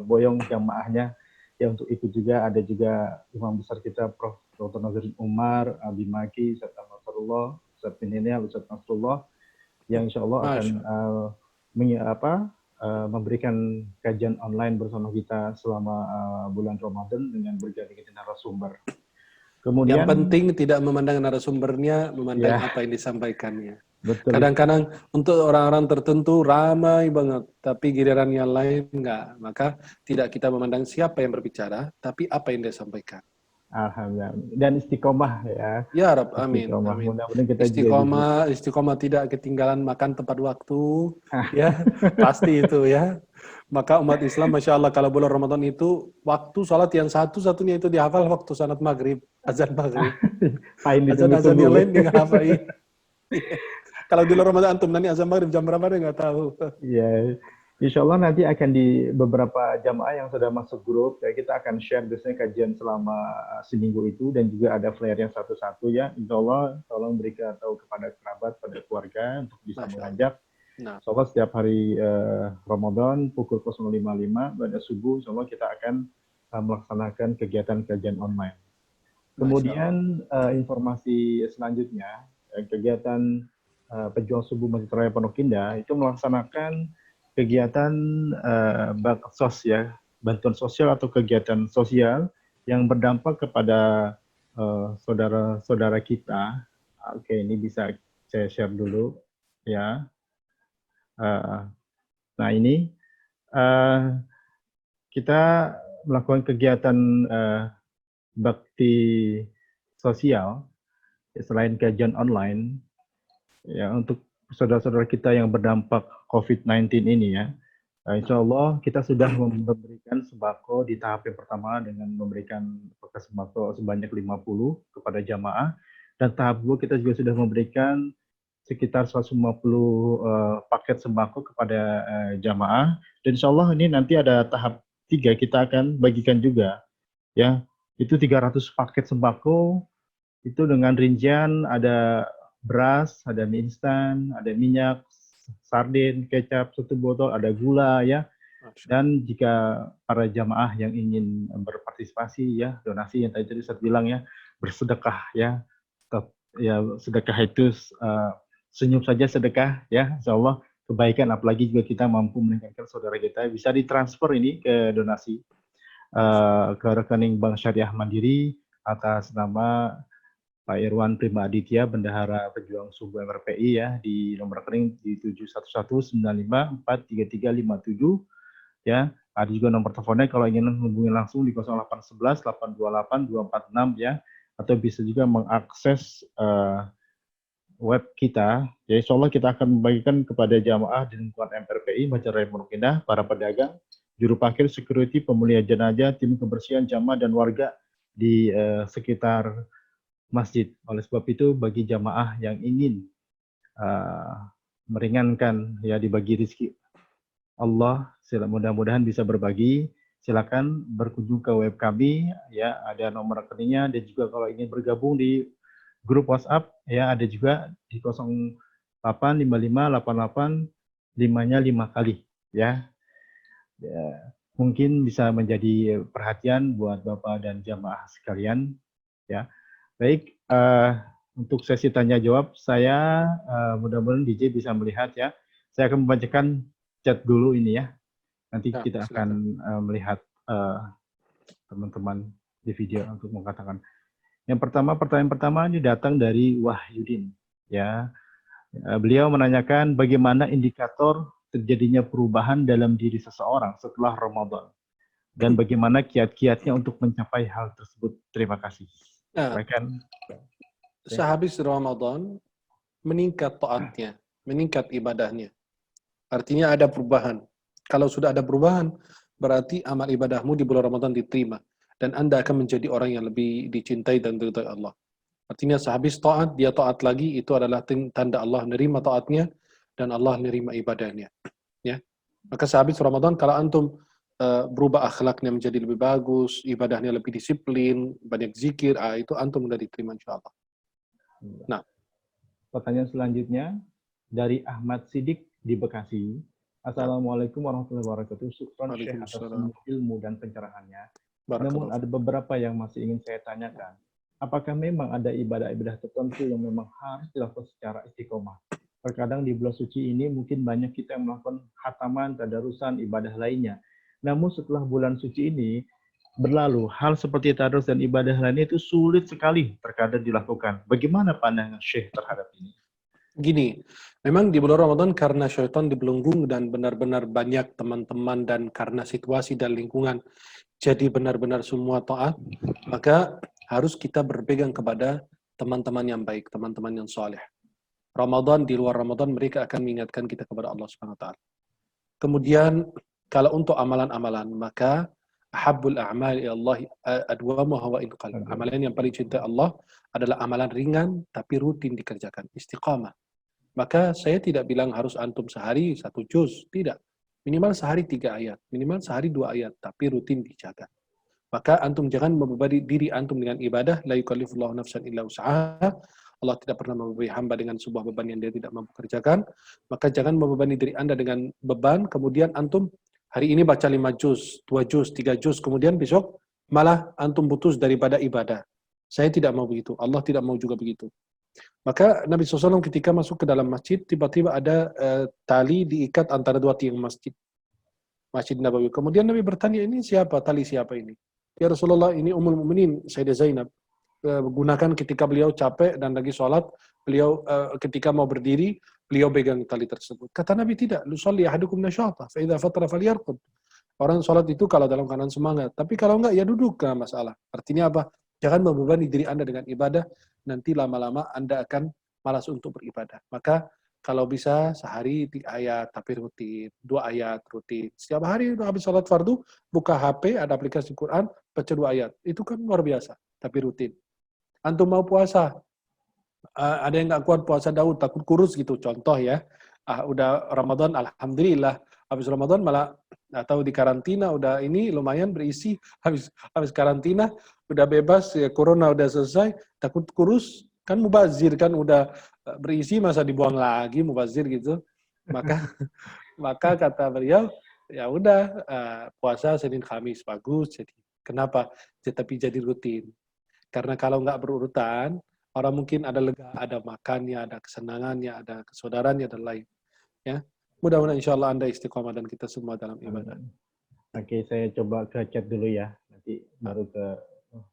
A: boyong jamaahnya ya untuk ikut juga. Ada juga Imam besar kita Prof. Dr. Nazaruddin Umar, Abi Maki, Ustadz Nasrullah, Ustadz Pininial, Ustadz Nasrullah, yang insya Allah akan memberikan kajian online bersama kita selama bulan Ramadan dengan berganti narasumber. Kemudian
B: yang penting tidak memandang narasumbernya, memandang apa yang disampaikannya.
A: Betul.
B: Kadang-kadang untuk orang-orang tertentu ramai banget, tapi giliran yang lain enggak. Maka tidak kita memandang siapa yang berbicara, tapi apa yang dia sampaikan.
A: Alhamdulillah. Dan istiqomah ya.
B: Ya Rab, amin. Amin.
A: Mudah-mudahan kita
B: istiqomah tidak ketinggalan makan tepat waktu, ya pasti itu ya. Maka umat Islam, masya Allah, kalau bulan Ramadan itu waktu sholat yang satu-satunya itu dihafal waktu salat maghrib, azan maghrib. Azan yang lain dia nggak hafal. Kalau di bulan Ramadan antum nanti azan maghrib jam berapa dia nggak tahu.
A: Iya. Insya Allah nanti akan di beberapa jamaah yang sudah masuk grup, ya, kita akan share biasanya kajian selama seminggu itu, dan juga ada flyer yang satu-satu ya. Insya Allah tolong berikan tahu kepada kerabat, pada keluarga untuk bisa mengajak. Insya Allah setiap hari Ramadan pukul 0.55 pada subuh, insya Allah kita akan melaksanakan kegiatan kajian online. Kemudian informasi selanjutnya, kegiatan Pejuang Subuh Masjid Raya Pondok Indah itu melaksanakan kegiatan baksos ya, bantuan sosial atau kegiatan sosial yang berdampak kepada saudara-saudara kita. Oke, ini bisa saya share dulu ya. Nah ini kita melakukan kegiatan bakti sosial selain kajian online ya untuk saudara-saudara kita yang berdampak COVID-19 ini ya. Insya Allah kita sudah memberikan sembako di tahap yang pertama dengan memberikan paket sembako sebanyak 50 kepada jamaah, dan tahap 2 kita juga sudah memberikan sekitar 150 paket sembako kepada jamaah, dan insya Allah ini nanti ada tahap 3 kita akan bagikan juga ya, itu 300 paket sembako itu dengan rincian ada beras, ada mie instan, ada minyak, sarden, kecap, 1 botol, ada gula ya. Dan jika para jamaah yang ingin berpartisipasi ya, donasi yang tadi saya bilang ya, bersedekah ya. Ya sedekah itu senyum saja sedekah ya, insyaallah kebaikan, apalagi juga kita mampu meningkatkan saudara kita, bisa ditransfer ini ke donasi ke rekening Bank Syariah Mandiri atas nama Pak Irwan Prima Aditya, Bendahara Pejuang Subuh MRPI ya, di nomor rekening di 71195433357 ya. Ada juga nomor teleponnya kalau ingin menghubungi langsung di 0811 828 246 ya, atau bisa juga mengakses web kita. Ya, insya Allah kita akan membagikan kepada jamaah di lingkungan MRPI Masjid Raya Pondok Indah, para pedagang, juru parkir, security, pemulia jenazah, tim kebersihan, jamaah dan warga di sekitar masjid. Oleh sebab itu, bagi jamaah yang ingin meringankan ya dibagi rezeki Allah, mudah-mudahan bisa berbagi. Silakan berkunjung ke web kami, ya ada nomor rekeningnya, dan juga kalau ingin bergabung di grup WhatsApp, ya ada juga di 085588 5-nya 5 kali, ya. Ya, mungkin bisa menjadi perhatian buat Bapak dan jamaah sekalian, ya. Baik, untuk sesi tanya jawab saya mudah-mudahan DJ bisa melihat ya. Saya akan membacakan chat dulu ini ya. Nanti
B: Ya,
A: kita
B: silakan.
A: akan melihat teman-teman di video untuk mengatakan. Yang pertama, pertanyaan pertama ini datang dari Wahyudin. Ya, beliau menanyakan bagaimana indikator terjadinya perubahan dalam diri seseorang setelah Ramadan dan bagaimana kiat-kiatnya untuk mencapai hal tersebut. Terima kasih.
B: Nah,
A: Silakan.
B: sehabis Ramadan meningkat taatnya, meningkat ibadahnya. Artinya ada perubahan. Kalau sudah ada perubahan, berarti amal ibadahmu di bulan Ramadan diterima. Dan Anda akan menjadi orang yang lebih dicintai dan diridhai Allah. Artinya sehabis taat, dia taat lagi, itu adalah tanda Allah nerima taatnya, dan Allah nerima ibadahnya. Ya. Maka sehabis Ramadan, kalau antum berubah akhlaknya menjadi lebih bagus, ibadahnya lebih disiplin, banyak zikir, itu antum sudah diterima insya Allah. Nah,
A: pertanyaan selanjutnya dari Ahmad Sidik di Bekasi. Assalamualaikum warahmatullahi wabarakatuh. Syukron Syekh atas semua ilmu dan pencerahannya. Namun ada beberapa yang masih ingin saya tanyakan. Apakah memang ada ibadah-ibadah tertentu yang memang harus dilakukan secara istiqomah? Terkadang di bulan suci ini mungkin banyak kita yang melakukan khataman, tadarusan, ibadah lainnya. Namun setelah bulan suci ini berlalu, hal seperti tadarus dan ibadah lainnya itu sulit sekali terkadang dilakukan. Bagaimana pandangan Syekh terhadap ini?
B: Gini, memang di bulan Ramadan karena syaitan dibelenggu dan benar-benar banyak teman-teman dan karena situasi dan lingkungan jadi benar-benar semua taat, maka harus kita berpegang kepada teman-teman yang baik, teman-teman yang soleh. Ramadan, di luar Ramadan mereka akan mengingatkan kita kepada Allah Subhanahu wa taala. Kemudian kalau untuk amalan-amalan, maka ahabbul a'mali Allah adwamuha wa in qalla. Amalan yang paling cinta Allah adalah amalan ringan tapi rutin dikerjakan, istiqamah. Maka saya tidak bilang harus antum sehari 1 juz, tidak. Minimal sehari 3 ayat, minimal sehari 2 ayat, tapi rutin dijaga. Maka antum jangan membebani diri antum dengan ibadah, la yukallifullahu nafsan illa wus'aha. Allah tidak pernah membebani hamba dengan sebuah beban yang dia tidak mampu kerjakan. Maka jangan membebani diri Anda dengan beban, kemudian antum hari ini baca 5 juz, 2 juz, 3 juz, kemudian besok malah antum putus daripada ibadah. Saya tidak mau begitu, Allah tidak mau juga begitu. Maka Nabi SAW ketika masuk ke dalam masjid, tiba-tiba ada tali diikat antara 2 tiang masjid. Masjid Nabawi. Kemudian Nabi bertanya, ini siapa? Tali siapa ini? Ya Rasulullah, ini Ummul Mukminin Sayyidah Zainab. Gunakan ketika beliau capek dan lagi sholat, beliau ketika mau berdiri, beliau pegang tali tersebut. Kata Nabi, tidak. Lusalli ahadukum nasyata, fa idza fatara falyarqud. Orang sholat itu kalau dalam keadaan semangat. Tapi kalau enggak, ya duduk, gak masalah. Artinya apa? Jangan membebani diri Anda dengan ibadah, nanti lama-lama Anda akan malas untuk beribadah. Maka kalau bisa sehari 3 ayat, tapi rutin. 2 ayat, rutin. Setiap hari habis sholat fardu, buka HP, ada aplikasi Quran, baca 2 ayat. Itu kan luar biasa, tapi rutin. Antum mau puasa, ada yang nggak kuat puasa Daud, takut kurus gitu, contoh ya. Udah Ramadan, alhamdulillah. Habis Ramadan malah atau di karantina udah ini lumayan berisi, habis karantina udah bebas ya, corona udah selesai, takut kurus, kan mubazir kan udah berisi masa dibuang lagi mubazir gitu. Maka kata beliau, ya udah puasa Senin Kamis bagus. Jadi kenapa? Tapi jadi rutin. Karena kalau nggak berurutan, orang mungkin ada lega, ada makannya, ada kesenangannya, ada kesaudaraannya dan lain. Ya, mudah-mudahan insya Allah Anda istiqomah dan kita semua dalam ibadah.
A: Oke, saya coba ke chat dulu ya, nanti baru ke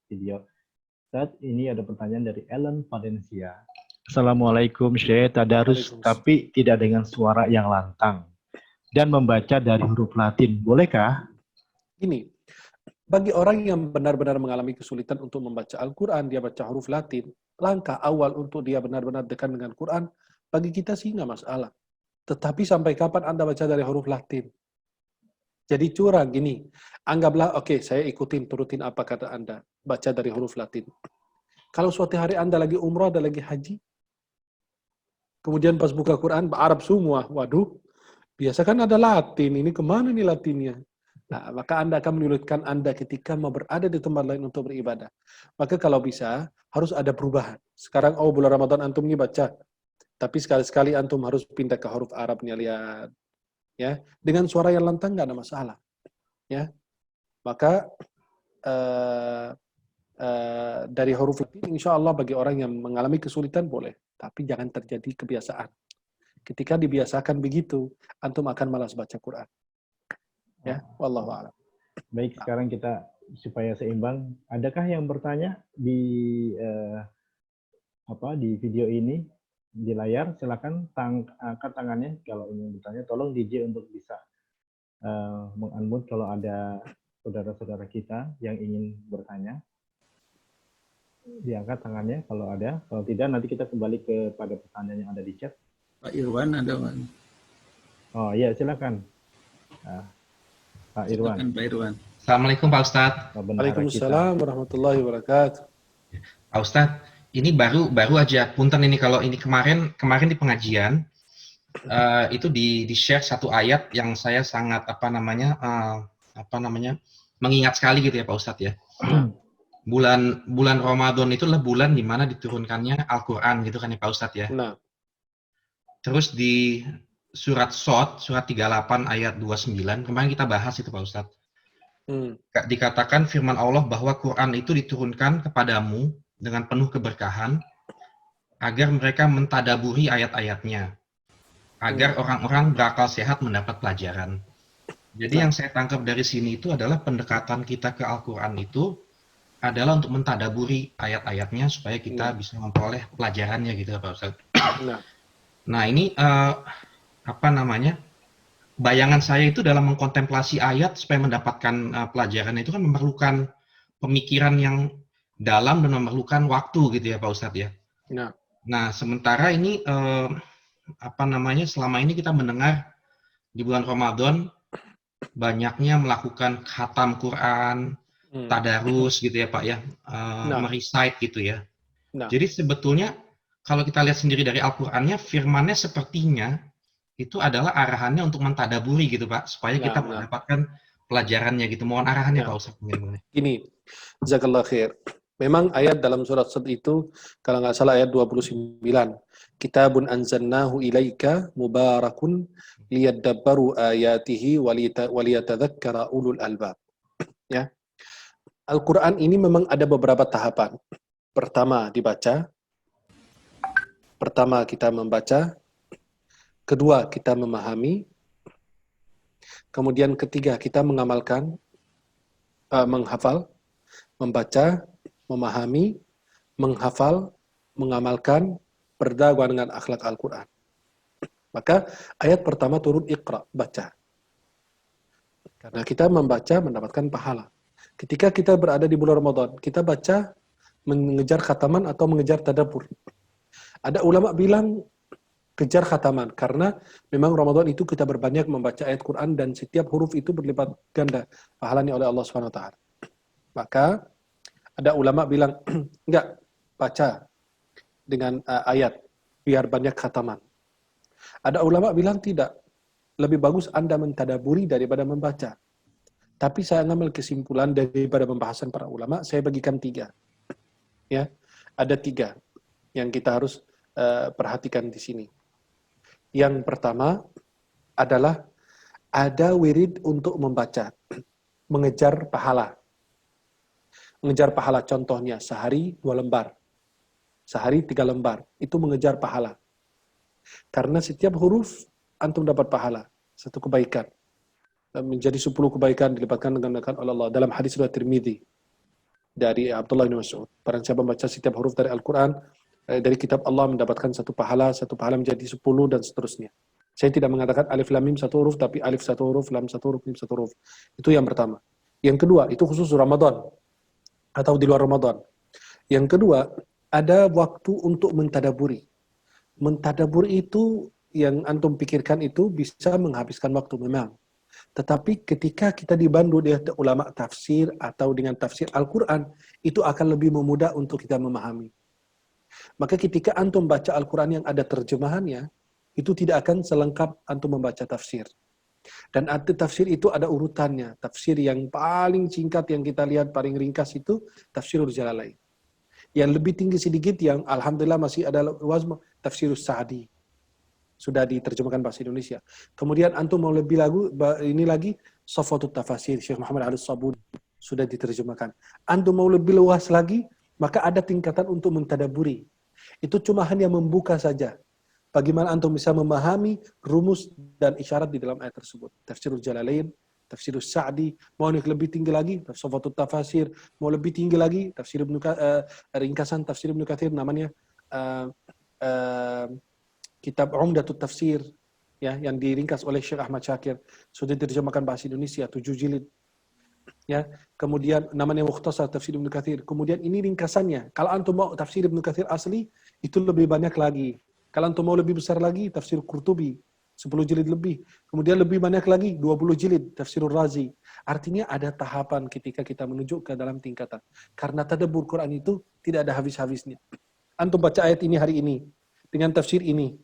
A: video. Saat ini ada pertanyaan dari Ellen Valencia. Assalamualaikum Syekh, tadarus tapi tidak dengan suara yang lantang dan membaca dari huruf Latin, bolehkah?
B: Ini bagi orang yang benar-benar mengalami kesulitan untuk membaca Al-Quran, dia baca huruf Latin, langkah awal untuk dia benar-benar dekat dengan Quran, bagi kita sih nggak masalah. Tetapi sampai kapan Anda baca dari huruf Latin? Jadi curang gini, anggaplah oke, saya ikutin, turutin apa kata Anda, baca dari huruf Latin. Kalau suatu hari Anda lagi umrah, ada lagi haji, kemudian pas buka Quran, Arab semua, waduh, biasa kan ada Latin, ini kemana nih Latinnya? Nah, maka Anda akan menyulitkan Anda ketika mau berada di tempat lain untuk beribadah. Maka kalau bisa, harus ada perubahan. Sekarang, bulan Ramadan Antum ini baca, tapi sekali-sekali Antum harus pindah ke huruf Arabnya, lihat. Ya, dengan suara yang lantang nggak ada masalah. Ya, maka dari huruf ini, insya Allah bagi orang yang mengalami kesulitan boleh. Tapi jangan terjadi kebiasaan. Ketika dibiasakan begitu, Antum akan malas baca Quran. Ya, wallahu a'lam.
A: Baik, sekarang kita supaya seimbang, adakah yang bertanya di di video ini di layar? Silakan angkat tangannya kalau ingin bertanya. Tolong DJ untuk bisa meng-unmute kalau ada saudara-saudara kita yang ingin bertanya. Diangkat tangannya kalau ada. Kalau tidak, nanti kita kembali kepada pertanyaan yang ada di chat.
C: Pak Irwan ada, Pak.
A: Oh iya, silakan. Pak Irwan.
C: Silakan, Pak Irwan.
D: Assalamualaikum Pak Ustadz.
B: Waalaikumsalam warahmatullahi wabarakatuh.
D: Pak Ustadz, ini baru aja punten ini kalau ini kemarin di pengajian itu di share satu ayat yang saya sangat mengingat sekali gitu ya Pak Ustadz ya. Bulan Ramadan itu adalah bulan di mana diturunkannya Al-Qur'an gitu kan ya Pak Ustadz ya.
B: Nah.
D: Terus di surat Shad, surat 38 ayat 29, kemarin kita bahas itu Pak Ustadz. Dikatakan firman Allah bahwa Quran itu diturunkan kepadamu dengan penuh keberkahan agar mereka mentadaburi ayat-ayatnya, agar orang-orang berakal sehat mendapat pelajaran. Jadi yang saya tangkap dari sini itu adalah pendekatan kita ke Al-Quran itu adalah untuk mentadaburi ayat-ayatnya supaya kita bisa memperoleh pelajarannya gitu Pak Ustadz. Nah ini bayangan saya itu dalam mengkontemplasi ayat supaya mendapatkan pelajaran itu kan memerlukan pemikiran yang dalam dan memerlukan waktu gitu ya Pak Ustadz ya. Nah sementara ini selama ini kita mendengar di bulan Ramadan banyaknya melakukan khatam Quran, tadarus gitu ya Pak ya, merecite gitu ya. Jadi sebetulnya kalau kita lihat sendiri dari Al-Qur'annya, firmannya sepertinya itu adalah arahannya untuk mentadaburi gitu Pak, supaya kita mendapatkan pelajarannya gitu. Mohon arahannya Pak Ustaz.
B: Gini, jazakallah khair. Memang ayat dalam surat Shad itu, kalau nggak salah ayat 29, Kitabun anzalnahu ilaika mubarakun liyadabbaru ayatihi waliyatadzakkara ulul albab. Ya. Al-Quran ini memang ada beberapa tahapan. Pertama dibaca, pertama kita membaca, kedua kita memahami, kemudian ketiga kita mengamalkan, menghafal, membaca, memahami, menghafal, mengamalkan, berdakwah dengan akhlak Al-Quran. Maka ayat pertama turun Iqra, baca. Karena kita membaca mendapatkan pahala. Ketika kita berada di bulan Ramadan, kita baca mengejar khataman atau mengejar tadabbur. Ada ulama bilang kejar khataman karena memang Ramadan itu kita berbanyak membaca ayat Quran dan setiap huruf itu berlipat ganda pahalanya oleh Allah Subhanahu wa taala. Maka ada ulama bilang enggak, baca dengan ayat biar banyak khataman. Ada ulama bilang tidak, lebih bagus Anda mentadaburi daripada membaca. Tapi saya ngambil kesimpulan daripada pembahasan para ulama, saya bagikan 3. Ya, ada 3 yang kita harus perhatikan di sini. Yang pertama adalah ada wirid untuk membaca, mengejar pahala. Mengejar pahala contohnya sehari 2 lembar, sehari 3 lembar, itu mengejar pahala. Karena setiap huruf antum dapat pahala, 1 kebaikan. Menjadi 10 kebaikan dilipatkan dengan oleh Allah. Dalam hadis riwayat Tirmidzi dari Abdullah bin Mas'ud, barang siapa membaca setiap huruf dari Al-Quran, dari kitab Allah mendapatkan 1 pahala menjadi 10 dan seterusnya. Saya tidak mengatakan alif lam mim 1 huruf, tapi alif 1 huruf, lam 1 huruf, mim 1 huruf. Itu yang pertama. Yang kedua, itu khusus Ramadan atau di luar Ramadan. Yang kedua, ada waktu untuk mentadaburi. Mentadabur itu yang antum pikirkan itu bisa menghabiskan waktu memang. Tetapi ketika kita dibantu dengan ulama tafsir atau dengan tafsir Al-Quran, itu akan lebih memudah untuk kita memahami. Maka ketika antum baca Al-Quran yang ada terjemahannya, itu tidak akan selengkap antum membaca tafsir. Dan tafsir itu ada urutannya. Tafsir yang paling singkat yang kita lihat, paling ringkas itu Tafsirul Jalalain. Yang lebih tinggi sedikit, yang alhamdulillah masih ada luas, Tafsirus Sa'di. Sudah diterjemahkan bahasa Indonesia. Kemudian antum mau lebih lagi Safwatut Tafasir Syekh Muhammad Al-Sabuni sudah diterjemahkan. Antum mau lebih luas lagi, maka ada tingkatan untuk mentadaburi. Itu cuma hanya membuka saja. Bagaimana antum bisa memahami rumus dan isyarat di dalam ayat tersebut. Tafsirul Jalalain, Tafsirus Sa'di, mau lebih tinggi lagi, Safwatut Tafasir, mau lebih tinggi lagi, ringkasan Tafsir Ibnu Katsir namanya Kitab Umdatut Tafsir, ya, yang diringkas oleh Syekh Ahmad Syakir, sudah diterjemahkan bahasa Indonesia 7 jilid. Ya, kemudian namanya Mukhtasar Tafsir Ibnu Katsir. Kemudian ini ringkasannya. Kalau antum mau tafsir Ibnu Katsir asli, itu lebih banyak lagi. Kalau antum mau lebih besar lagi, tafsir Qurtubi 10 jilid lebih. Kemudian lebih banyak lagi 20 jilid Tafsirur Razi. Artinya ada tahapan ketika kita menuju ke dalam tingkatan. Karena tadabbur Quran itu tidak ada habis-habisnya. Antum baca ayat ini hari ini dengan tafsir ini.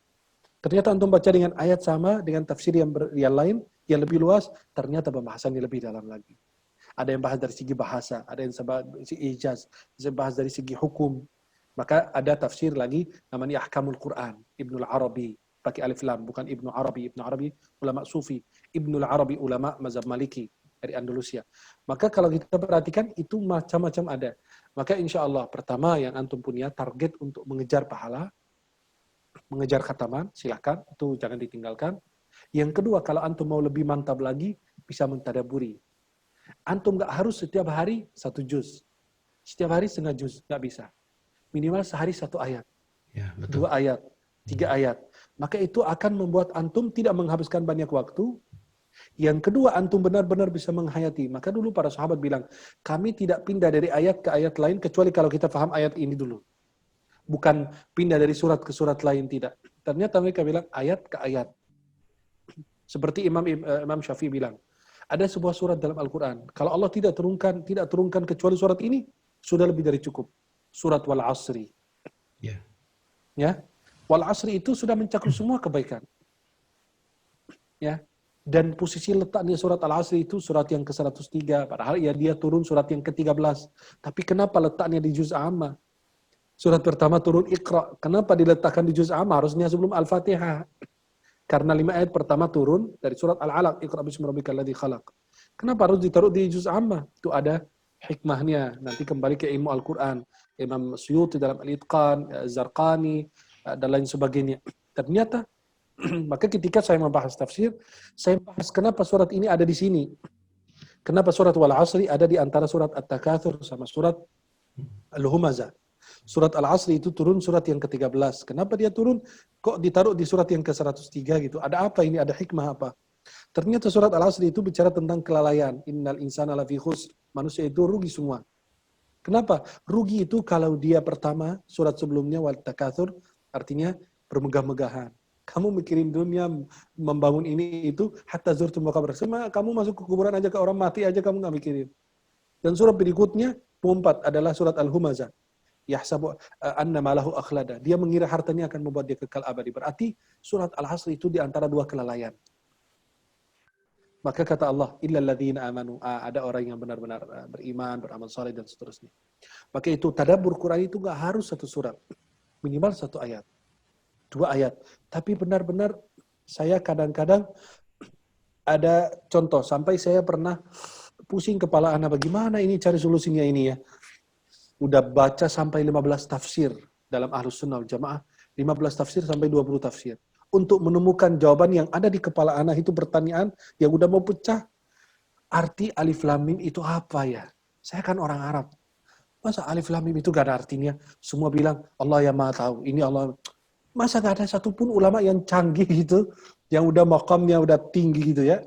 B: Ternyata antum baca dengan ayat sama, dengan tafsir yang lain, yang lebih luas, ternyata pembahasannya lebih dalam lagi. Ada yang bahas dari segi bahasa, ada yang bahas dari segi ijaz, ada yang bahas dari segi hukum. Maka ada tafsir lagi, namanya Ahkamul Quran, Ibnul Arabi, pakai alif lam, bukan Ibnu Arabi. Ibnu Arabi, ulama sufi. Ibnul Arabi, ulama mazhab Maliki, dari Andalusia. Maka kalau kita perhatikan, itu macam-macam ada. Maka insya Allah, pertama yang antum punya target untuk mengejar pahala, mengejar khataman, silakan, itu jangan ditinggalkan. Yang kedua, kalau antum mau lebih mantap lagi, bisa mentadaburi. Antum nggak harus setiap hari 1 juz, setiap hari setengah juz, nggak bisa. Minimal sehari 1 ayat,
D: Ya, betul.
B: 2 ayat, 3 ayat. Maka itu akan membuat antum tidak menghabiskan banyak waktu. Yang kedua, antum benar-benar bisa menghayati. Maka dulu para sahabat bilang, kami tidak pindah dari ayat ke ayat lain kecuali kalau kita paham ayat ini dulu. Bukan pindah dari surat ke surat lain, tidak. Ternyata mereka bilang ayat ke ayat. Seperti Imam Syafi'i bilang, ada sebuah surat dalam Al-Quran. Kalau Allah tidak turunkan kecuali surat ini, sudah lebih dari cukup. Surat Wal Asri.
D: Ya.
B: Ya. Wal Asri itu sudah mencakup semua kebaikan. Ya. Dan posisi letaknya surat Al-Asri itu surat yang ke-103. Padahal ya dia turun surat yang ke-13. Tapi kenapa letaknya di juz amma? Surat pertama turun Iqra. Kenapa diletakkan di juz amma? Harusnya sebelum Al-Fatihah. Karena 5 ayat pertama turun dari surat Al-Alaq. Iqra bismi rabbikal ladzi khalaq. Kenapa harus ditaruh di juz amma? Itu ada hikmahnya. Nanti kembali ke ilmu Al-Quran. Imam Suyuti dalam Al-Itqan, Zarqani, dan lain sebagainya. Ternyata, maka ketika saya membahas tafsir, saya bahas kenapa surat ini ada di sini. Kenapa surat Wal Asri ada di antara surat At-Takatsur sama surat Al-Humazah. Surat Al-Asri itu turun surat yang ke-13. Kenapa dia turun? Kok ditaruh di surat yang ke-103 gitu? Ada apa ini? Ada hikmah apa? Ternyata surat Al-Asri itu bicara tentang kelalaian. Innal insana lafi khusr. Manusia itu rugi semua. Kenapa? Rugi itu kalau dia pertama, surat sebelumnya, Wal Takatsur, artinya bermegah-megahan. Kamu mikirin dunia, membangun ini itu, hatta zurtum maqabir. Kamu masuk ke kuburan aja, ke orang mati aja kamu nggak mikirin. Dan surat berikutnya, 4 adalah surat Al-Humazah. Yahsabu anna malahu akhlada. Dia mengira hartanya akan membuat dia kekal abadi. Berarti surat Al-Asr itu di antara 2 kelalaian. Maka kata Allah, illal ladzina amanu, ada orang yang benar-benar beriman, beramal saleh dan seterusnya. Maka itu tadabbur Quran itu enggak harus 1 surat. Minimal 1 ayat. 2 ayat. Tapi benar-benar saya kadang-kadang ada contoh sampai saya pernah pusing kepala anak bagaimana ini cari solusinya ini ya. Udah baca sampai 15 tafsir dalam Ahlus Sunnah wal Jamaah, 15 tafsir sampai 20 tafsir. Untuk menemukan jawaban yang ada di kepala anak itu pertanyaan yang udah mau pecah. Arti alif lam mim itu apa ya? Saya kan orang Arab. Masa alif lam mim itu gak ada artinya? Semua bilang Allah yang Maha tahu. Ini Allah. Masa gak ada satupun ulama yang canggih gitu, yang udah maqamnya udah tinggi gitu ya?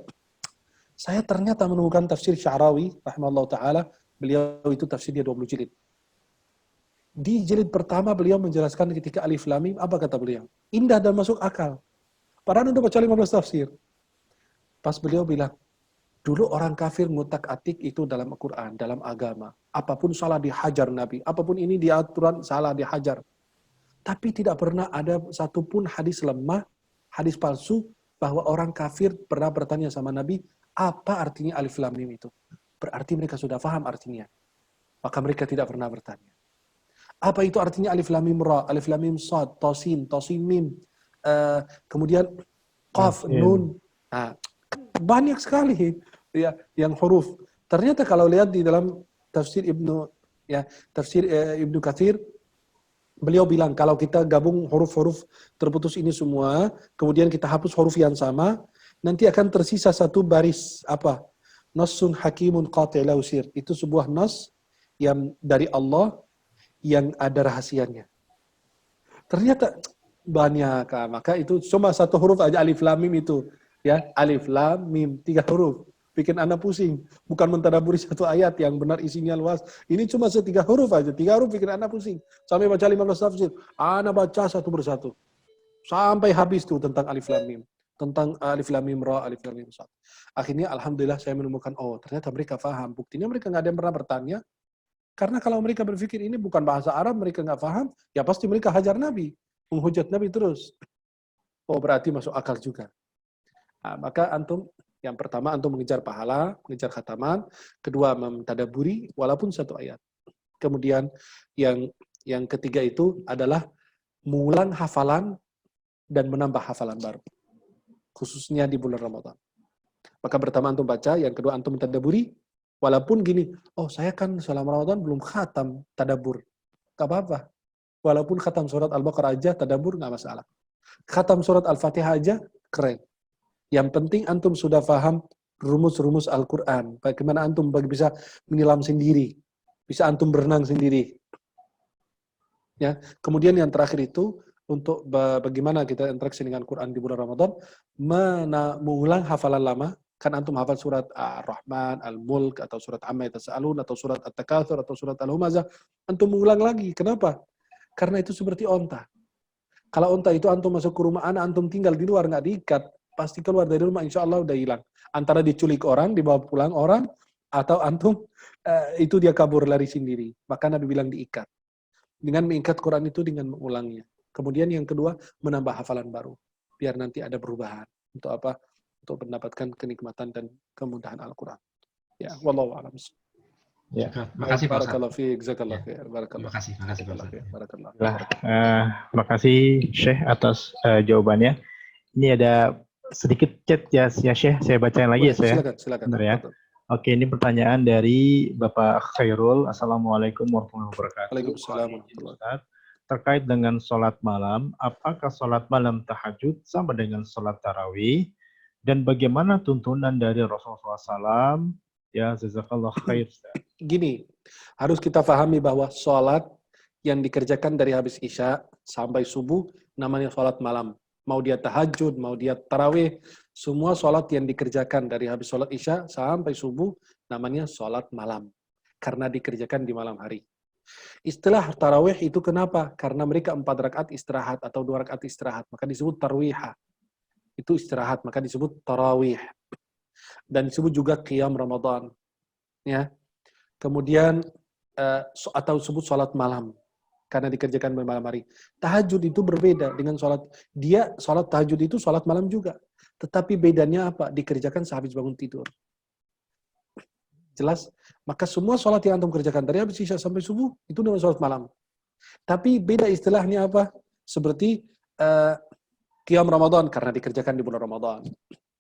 B: Saya ternyata menemukan tafsir Sya'rawi rahimahullah taala, beliau itu tafsirnya 20 jilid. Di jilid pertama beliau menjelaskan ketika alif lam mim, apa kata beliau? Indah dan masuk akal. Padahal udah baca 15 tafsir. Pas beliau bilang, Dulu orang kafir ngutak-atik itu dalam Al-Quran, dalam agama. Apapun salah dihajar Nabi. Apapun ini diaturan salah dihajar. Tapi tidak pernah ada satupun hadis lemah, hadis palsu, bahwa orang kafir pernah bertanya sama Nabi, apa artinya alif lam mim itu? Berarti mereka sudah paham artinya. Maka mereka tidak pernah bertanya. Apa itu artinya alif lam mim ra, alif lam mim sad, tosin mim, kemudian qaf, nun. Nah, banyak sekali ya yang huruf. Ternyata kalau lihat di dalam tafsir Ibnu Katsir, beliau bilang kalau kita gabung huruf-huruf terputus ini semua, kemudian kita hapus huruf yang sama, nanti akan tersisa satu baris apa? Nassun hakimun qati' la usir. Itu sebuah nas yang dari Allah yang ada rahasianya. Ternyata banyak, maka itu cuma satu huruf aja alif lam mim itu, ya, alif lam mim 3 huruf. Bikin anak pusing, bukan mentadaburi satu ayat yang benar isinya luas. Ini cuma 3 huruf aja, 3 huruf bikin anak pusing. Sampai baca 15 tafsir, anak baca satu persatu. Sampai habis tuh tentang alif lam mim, tentang alif lam mim ra, alif lam mim sad. Akhirnya alhamdulillah saya menemukan, oh ternyata mereka paham. Buktinya mereka nggak ada yang pernah bertanya. Karena kalau mereka berpikir ini bukan bahasa Arab, mereka nggak paham, ya pasti mereka hajar Nabi, menghujat Nabi terus. Oh berarti masuk akal juga. Nah, maka antum, yang pertama antum mengejar pahala, mengejar khataman, kedua mentadaburi walaupun satu ayat. Kemudian yang ketiga itu adalah mengulang hafalan dan menambah hafalan baru, khususnya di bulan Ramadan. Maka pertama antum baca, yang kedua antum mentadaburi. Walaupun gini, oh saya kan selama Ramadan belum khatam tadabur. Gak apa-apa. Walaupun khatam surat Al-Baqarah aja, tadabur gak masalah. Khatam surat Al-Fatihah aja, keren. Yang penting antum sudah paham rumus-rumus Al-Quran. Bagaimana antum bisa menyelam sendiri. Bisa antum berenang sendiri. Ya. Kemudian yang terakhir itu, untuk bagaimana kita interaksi dengan Quran di bulan Ramadan, mengulang hafalan lama. Kan antum hafal surat Ar-Rahman, Al-Mulk, atau surat Amma Yatasa'alun, atau surat At-Takatsur, atau surat Al-Humazah. Antum mengulang lagi. Kenapa? Karena itu seperti onta. Kalau onta itu antum masuk ke rumah anak, antum tinggal di luar, nggak diikat, pasti keluar dari rumah, insya Allah udah hilang. Antara diculik orang, dibawa pulang orang, atau antum itu dia kabur lari sendiri. Maka Nabi bilang diikat. Dengan mengikat Quran itu dengan mengulangnya. Kemudian yang kedua, menambah hafalan baru. Biar nanti ada perubahan. Untuk apa? Untuk mendapatkan kenikmatan dan kemudahan Al-Quran. Ya, wallahu a'lam.
A: Ya,
D: makasih Pak Ustaz.
B: Barakallahu fiik, jazakallahu khair.
D: Terima kasih Pak Ustaz.
B: Barakallahu.
A: Terima kasih Syekh atas jawabannya. Ini ada sedikit chat ya Syekh, saya bacain lagi ya Syekh.
B: Silakan.
A: Benar ya. Oke, ini pertanyaan dari Bapak Khairul. Assalamualaikum warahmatullahi wabarakatuh.
B: Waalaikumsalam.
A: Terkait dengan sholat malam, apakah sholat malam tahajud sama dengan sholat tarawih? Dan bagaimana tuntunan dari Rasulullah SAW? Ya, jazakallah khair.
B: Gini, harus kita pahami bahwa sholat yang dikerjakan dari habis Isya sampai subuh namanya sholat malam. Mau dia tahajud, mau dia tarawih, semua sholat yang dikerjakan dari habis sholat Isya sampai subuh namanya sholat malam. Karena dikerjakan di malam hari. Istilah tarawih itu kenapa? Karena mereka 4 rakaat istirahat atau 2 rakaat istirahat. Maka disebut tarwihah. Itu istirahat, maka disebut tarawih. Dan disebut juga qiyam Ramadan. Ya. Kemudian atau disebut sholat malam. Karena dikerjakan di malam hari. Tahajud itu berbeda dengan sholat. Dia sholat tahajud itu sholat malam juga. Tetapi bedanya apa? Dikerjakan sehabis bangun tidur. Jelas? Maka semua sholat yang antum kerjakan dari habis Isya sampai subuh, itu namanya sholat malam. Tapi beda istilahnya apa? Seperti qiyam Ramadan karena dikerjakan di bulan Ramadan.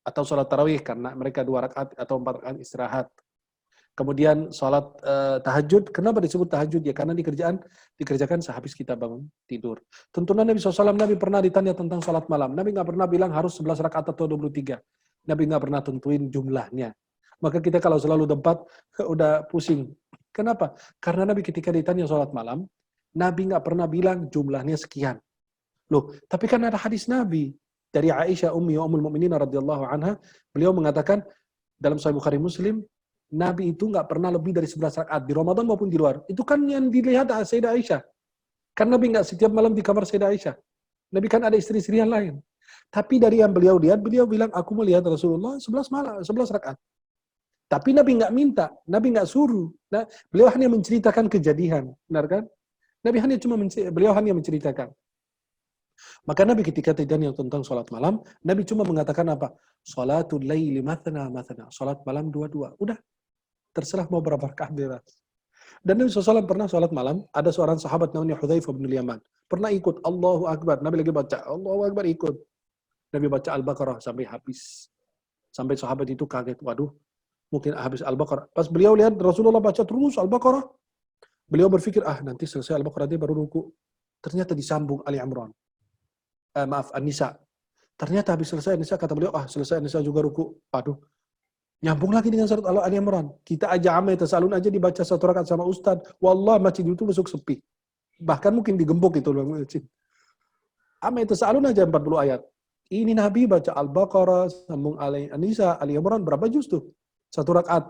B: Atau sholat tarawih karena mereka 2 rakaat atau 4 rakaat istirahat. Kemudian sholat tahajud, kenapa disebut tahajud? Ya karena dikerjakan sehabis kita bangun tidur. Tuntunan Nabi SAW, Nabi pernah ditanya tentang sholat malam. Nabi nggak pernah bilang harus 11 rakaat atau 23. Nabi nggak pernah tentuin jumlahnya. Maka kita kalau selalu debat, udah pusing. Kenapa? Karena Nabi ketika ditanya sholat malam, Nabi nggak pernah bilang jumlahnya sekian. Loh, tapi kan ada hadis Nabi dari Aisyah Ummul Mukminin radhiyallahu anha, beliau mengatakan dalam Sahih Bukhari Muslim, Nabi itu nggak pernah lebih dari 11 rakaat di Ramadan maupun di luar. Itu kan yang dilihat Sayyidah Aisyah. Kan Nabi nggak setiap malam di kamar Sayyidah Aisyah. Nabi kan ada istri-istri yang lain. Tapi dari yang beliau lihat, beliau bilang, aku melihat Rasulullah 11 rakaat. Tapi Nabi nggak minta, Nabi nggak suruh. Nah, beliau hanya menceritakan kejadian, benar kan? Beliau hanya menceritakan. Maka Nabi ketika ditanya tentang sholat malam, Nabi cuma mengatakan apa? Sholatul laili mathna mathna. Sholat malam dua-dua. Udah, terserah mau berapa rakaat bebas. Dan Nabi SAW pernah sholat malam, ada seorang sahabat namanya Hudzaifah bin Yaman. Pernah ikut, Allahu Akbar. Nabi lagi baca, Allahu Akbar ikut. Nabi baca Al-Baqarah sampai habis. Sampai sahabat itu kaget, waduh, mungkin habis Al-Baqarah. Pas beliau lihat Rasulullah baca terus Al-Baqarah, beliau berpikir, nanti selesai Al-Baqarah dia baru ruku. Ternyata disambung Ali Imran. An-Nisa. Ternyata habis selesai An-Nisa, kata beliau, selesai An-Nisa juga ruku. Waduh, nyambung lagi dengan surat Ali Imran. Kita aja Amma Tasalun aja dibaca satu rakaat sama Ustaz. Wallah masjid itu besok sepi. Bahkan mungkin digembok itu loh masjid. Amma Tasalun aja 40 ayat. Ini Nabi baca Al-Baqarah, sambung An-Nisa, Ali Imran, berapa juz tuh? Satu rakaat.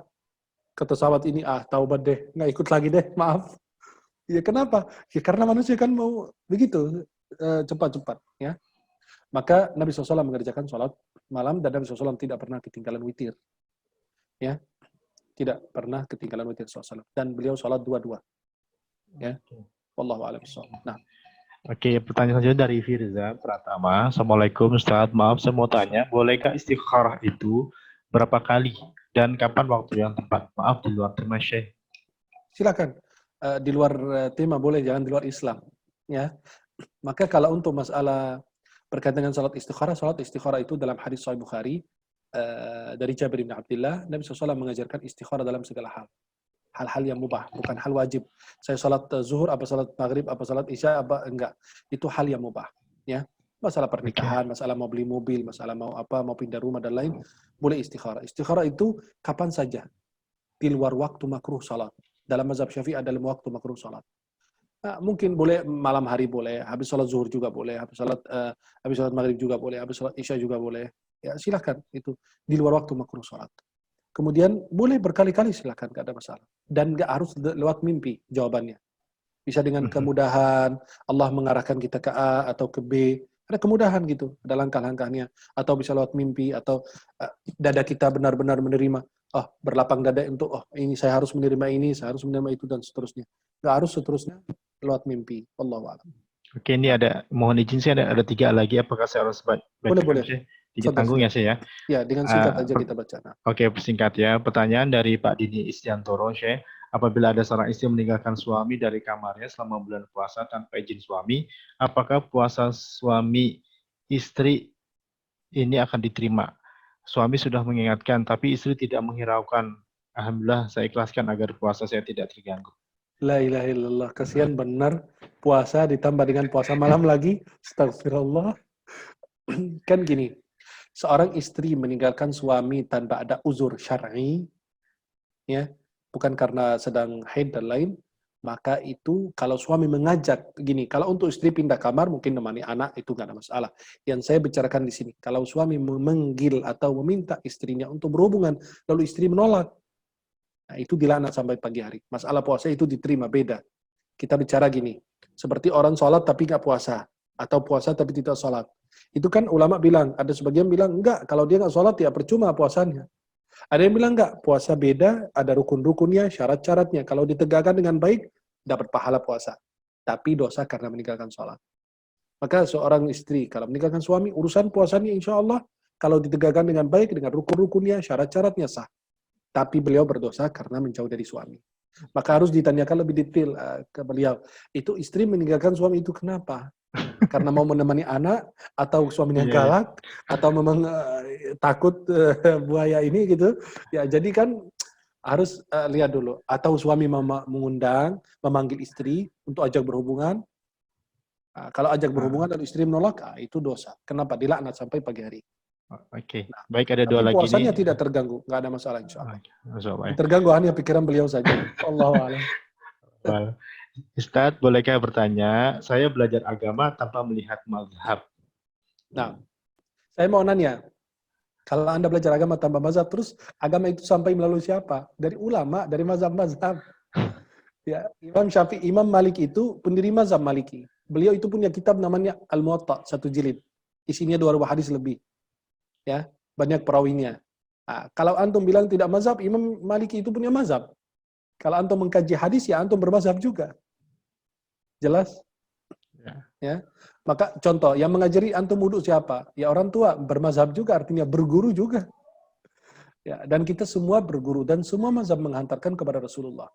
B: Kata sahabat ini, taubat deh, nggak ikut lagi deh, maaf. Ya kenapa? Ya karena manusia kan mau begitu, cepat-cepat. Ya. Maka Nabi SAW mengerjakan sholat malam, dan Nabi SAW tidak pernah ketinggalan witir. Ya, tidak pernah ketinggalan witir SAW. Dan beliau sholat dua-dua. Ya, wallahu a'lam bishawab. Nah,
A: Oke, pertanyaan selanjutnya dari Firza Pratama. Assalamualaikum Ustaz, maaf saya mau tanya, bolehkah istikharah itu berapa kali dan kapan waktu yang tepat? Maaf di luar tema Syekh.
B: Silakan. Di luar tema boleh, jangan di luar Islam. Ya. Maka kalau untuk masalah berkaitan dengan salat istikharah itu dalam hadis Sahih Bukhari dari Jabir bin Abdullah, Nabi SAW mengajarkan istikharah dalam segala hal. Hal-hal yang mubah, bukan hal wajib. Saya salat zuhur, apa salat maghrib, apa salat isya, apa enggak. Itu hal yang mubah. Ya. Masalah pernikahan, masalah mau beli mobil, masalah mau apa, mau pindah rumah dan lain, boleh istikharah. Istikharah itu kapan saja. Di luar waktu makruh salat. Dalam mazhab Syafi'i ada 5 waktu makruh salat. Mungkin boleh malam hari boleh, habis salat zuhur juga boleh, habis salat maghrib juga boleh, habis salat isya juga boleh. Ya silakan, itu di luar waktu makruh salat. Kemudian boleh berkali-kali silakan, nggak ada masalah. Dan nggak harus lewat mimpi jawabannya. Bisa dengan kemudahan Allah mengarahkan kita ke A atau ke B. Ada kemudahan gitu, ada langkah-langkahnya. Atau bisa lewat mimpi, atau dada kita benar-benar menerima. Berlapang dada untuk, ini saya harus menerima ini, saya harus menerima itu, dan seterusnya. Nggak harus seterusnya lewat mimpi. Wallahu a'lam.
A: Oke, ini mohon izin saya ada 3 lagi. Apakah saya harus baca?
B: Boleh.
A: Tiga tanggung ya saya ya?
B: Ya, dengan singkat aja kita baca.
A: Oke, singkat ya. Pertanyaan dari Pak Dini Istiantoro, Syekh. Apabila ada seorang istri meninggalkan suami dari kamarnya selama bulan puasa tanpa izin suami, apakah puasa suami istri ini akan diterima? Suami sudah mengingatkan, tapi istri tidak menghiraukan. Alhamdulillah, saya ikhlaskan agar puasa saya tidak terganggu.
B: La ilaha illallah. Kasihan benar. Puasa ditambah dengan puasa malam lagi. Astagfirullah. Kan gini. Seorang istri meninggalkan suami tanpa ada uzur syar'i, ya, bukan karena sedang haid dan lain, maka itu kalau suami mengajak gini, kalau untuk istri pindah kamar mungkin nemani anak itu nggak ada masalah. Yang saya bicarakan di sini, kalau suami memanggil atau meminta istrinya untuk berhubungan lalu istri menolak, nah itu dilaknat sampai pagi hari. Masalah puasa itu diterima, beda. Kita bicara gini, seperti orang sholat tapi nggak puasa, atau puasa tapi tidak sholat. Itu kan ulama bilang, ada sebagian bilang, enggak, kalau dia nggak sholat ya percuma puasanya. Ada yang bilang enggak, puasa beda, ada rukun-rukunnya, syarat-syaratnya. Kalau ditegakkan dengan baik, dapat pahala puasa. Tapi dosa karena meninggalkan sholat. Maka seorang istri, kalau meninggalkan suami, urusan puasanya insya Allah, kalau ditegakkan dengan baik, dengan rukun-rukunnya, syarat-syaratnya sah. Tapi beliau berdosa karena menjauh dari suami. Maka harus ditanyakan lebih detail ke beliau. Itu istri meninggalkan suami itu kenapa? Karena mau menemani anak, atau suaminya galak, atau memang takut buaya ini gitu. Ya, jadi kan harus lihat dulu. Atau suami mengundang, memanggil istri untuk ajak berhubungan. Kalau ajak berhubungan dan istri menolak, itu dosa. Kenapa? Dilaknat sampai pagi hari.
A: Oke, baik, ada 2 lagi nih.
B: Puasanya tidak terganggu, nggak ada masalah insya Allah. Terganggu hanya pikiran beliau saja. Allahu a'lam.
A: Ustadz, bolehkah bertanya, saya belajar agama tanpa melihat mazhab.
B: Nah, saya mau nanya, kalau Anda belajar agama tanpa mazhab, terus agama itu sampai melalui siapa? Dari ulama, dari mazhab-mazhab. Ya, Imam Syafi'i, Imam Malik itu pendiri mazhab Maliki. Beliau itu punya kitab namanya Al-Muwatta, 1 jilid. Isinya 2 hadis lebih. Ya, banyak perawinya. Kalau antum bilang tidak mazhab, Imam Maliki itu punya mazhab. Kalau antum mengkaji hadis, ya antum bermazhab juga. Jelas? Ya. Maka contoh, yang mengajari antum wudhu siapa? Ya orang tua, bermazhab juga, artinya berguru juga. Ya, dan kita semua berguru dan semua mazhab menghantarkan kepada Rasulullah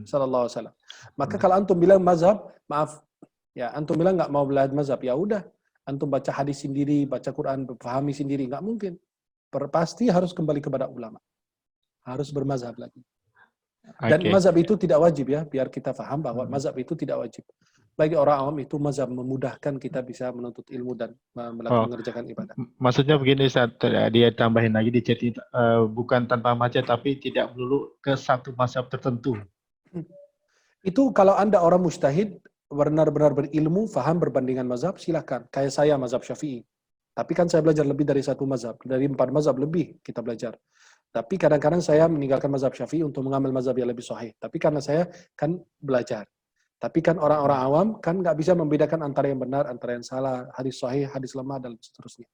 B: sallallahu alaihi wasallam. Maka kalau antum bilang mazhab, maaf, ya antum bilang nggak mau belajar mazhab, ya udah, antum baca hadis sendiri, baca Quran, pahami sendiri, nggak mungkin. Pasti harus kembali kepada ulama. Harus bermazhab lagi. Dan mazhab itu tidak wajib ya, biar kita paham bahwa mazhab itu tidak wajib. Bagi orang awam itu mazhab memudahkan kita bisa menuntut ilmu dan mengerjakan ibadah.
A: Maksudnya begini, saat dia tambahin lagi di chat, bukan tanpa mazhab tapi tidak melulu ke satu mazhab tertentu.
B: Itu kalau Anda orang mujtahid, benar-benar berilmu, faham berbandingan mazhab, silakan. Kayak saya mazhab Syafi'i. Tapi kan saya belajar lebih dari satu mazhab, dari 4 mazhab lebih kita belajar. Tapi kadang-kadang saya meninggalkan mazhab Syafi'i untuk mengambil mazhab yang lebih sahih. Tapi karena saya kan belajar. Tapi kan orang-orang awam kan nggak bisa membedakan antara yang benar, antara yang salah, hadis sahih, hadis lemah, dan seterusnya.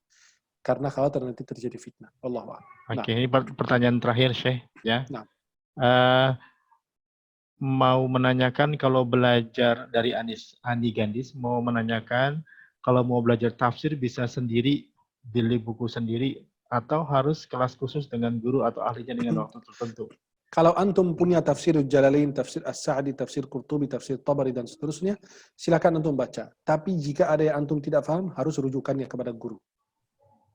B: Karena khawatir nanti terjadi fitnah. Wallahu a'lam.
A: Oke, ini pertanyaan terakhir, Syekh. Ya.
B: Nah.
A: Mau menanyakan kalau belajar dari Andi Gandis, mau menanyakan kalau mau belajar tafsir bisa sendiri, beli buku sendiri, atau harus kelas khusus dengan guru atau ahlinya dengan waktu tertentu?
B: Kalau antum punya tafsir Jalalain, tafsir As-Sa'di, tafsir Qurtubi, tafsir Tabari, dan seterusnya, silakan antum baca. Tapi jika ada yang antum tidak paham, harus rujukannya kepada guru.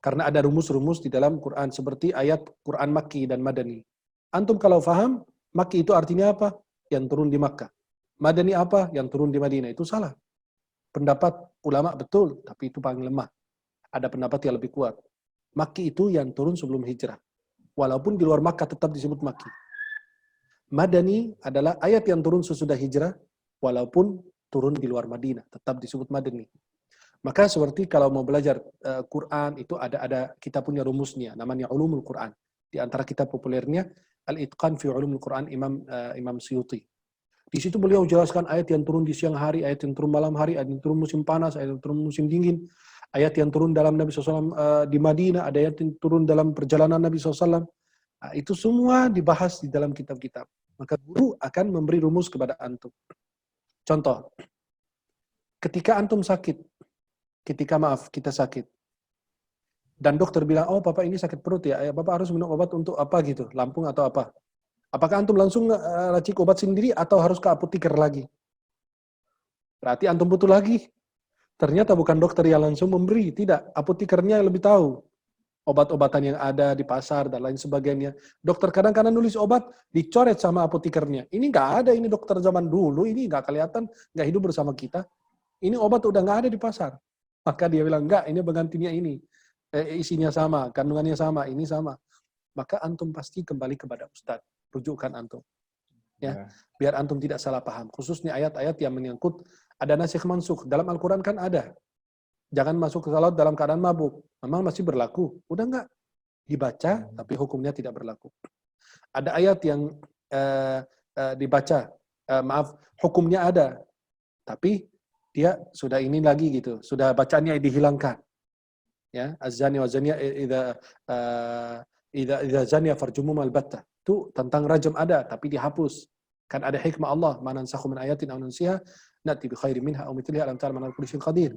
B: Karena ada rumus-rumus di dalam Quran, seperti ayat Quran Makki dan Madani. Antum kalau paham, Makki itu artinya apa? Yang turun di Makkah. Madani apa? Yang turun di Madinah. Itu salah. Pendapat ulama betul, tapi itu paling lemah. Ada pendapat yang lebih kuat. Makki itu yang turun sebelum hijrah. Walaupun di luar Makkah tetap disebut Makki. Madani adalah ayat yang turun sesudah hijrah, walaupun turun di luar Madinah, tetap disebut Madani. Maka seperti kalau mau belajar Quran, itu ada kita punya rumusnya, namanya Ulumul Quran. Di antara kitab populernya, Al-Itqan fi Ulumul Quran, Imam Suyuti. Di situ beliau jelaskan ayat yang turun di siang hari, ayat yang turun malam hari, ayat yang turun musim panas, ayat yang turun musim dingin, ayat yang turun dalam Nabi SAW di Madinah, ada ayat yang turun dalam perjalanan Nabi SAW. Nah, itu semua dibahas di dalam kitab-kitab. Maka guru akan memberi rumus kepada antum. Contoh, ketika antum sakit, kita sakit, dan dokter bilang, oh Bapak ini sakit perut ya, Bapak harus minum obat untuk apa gitu, lampung atau apa. Apakah antum langsung racik obat sendiri atau harus ke apoteker lagi? Berarti antum butuh lagi. Ternyata bukan dokter yang langsung memberi, tidak. Apotekernya yang lebih tahu. Obat-obatan yang ada di pasar dan lain sebagainya. Dokter kadang-kadang nulis obat, dicoret sama apotekernya. Ini nggak ada, ini dokter zaman dulu, ini nggak kelihatan, nggak hidup bersama kita. Ini obat udah nggak ada di pasar. Maka dia bilang, enggak, ini penggantinya ini. Isinya sama, kandungannya sama, ini sama. Maka antum pasti kembali kepada Ustadz. Rujukan antum. Ya, biar antum tidak salah paham. Khususnya ayat-ayat yang menyangkut ada nasikh mansukh. Dalam Al-Quran kan ada. Jangan masuk ke salat dalam keadaan mabuk. Memang masih berlaku. Udah enggak? Dibaca, tapi hukumnya tidak berlaku. Ada ayat yang dibaca, hukumnya ada. Tapi dia sudah ini lagi gitu. Sudah bacaannya dihilangkan. Ya, az-zani wa zaniya idza zaniya farjumuhum al-batta. Itu tentang rajam ada, tapi dihapus. Kan ada hikmah Allah, ma nansakhu min ayatin aw nunsiha na'ti bi khairin minha aw mithliha alam ta'lam anna kulli syai'in qadir.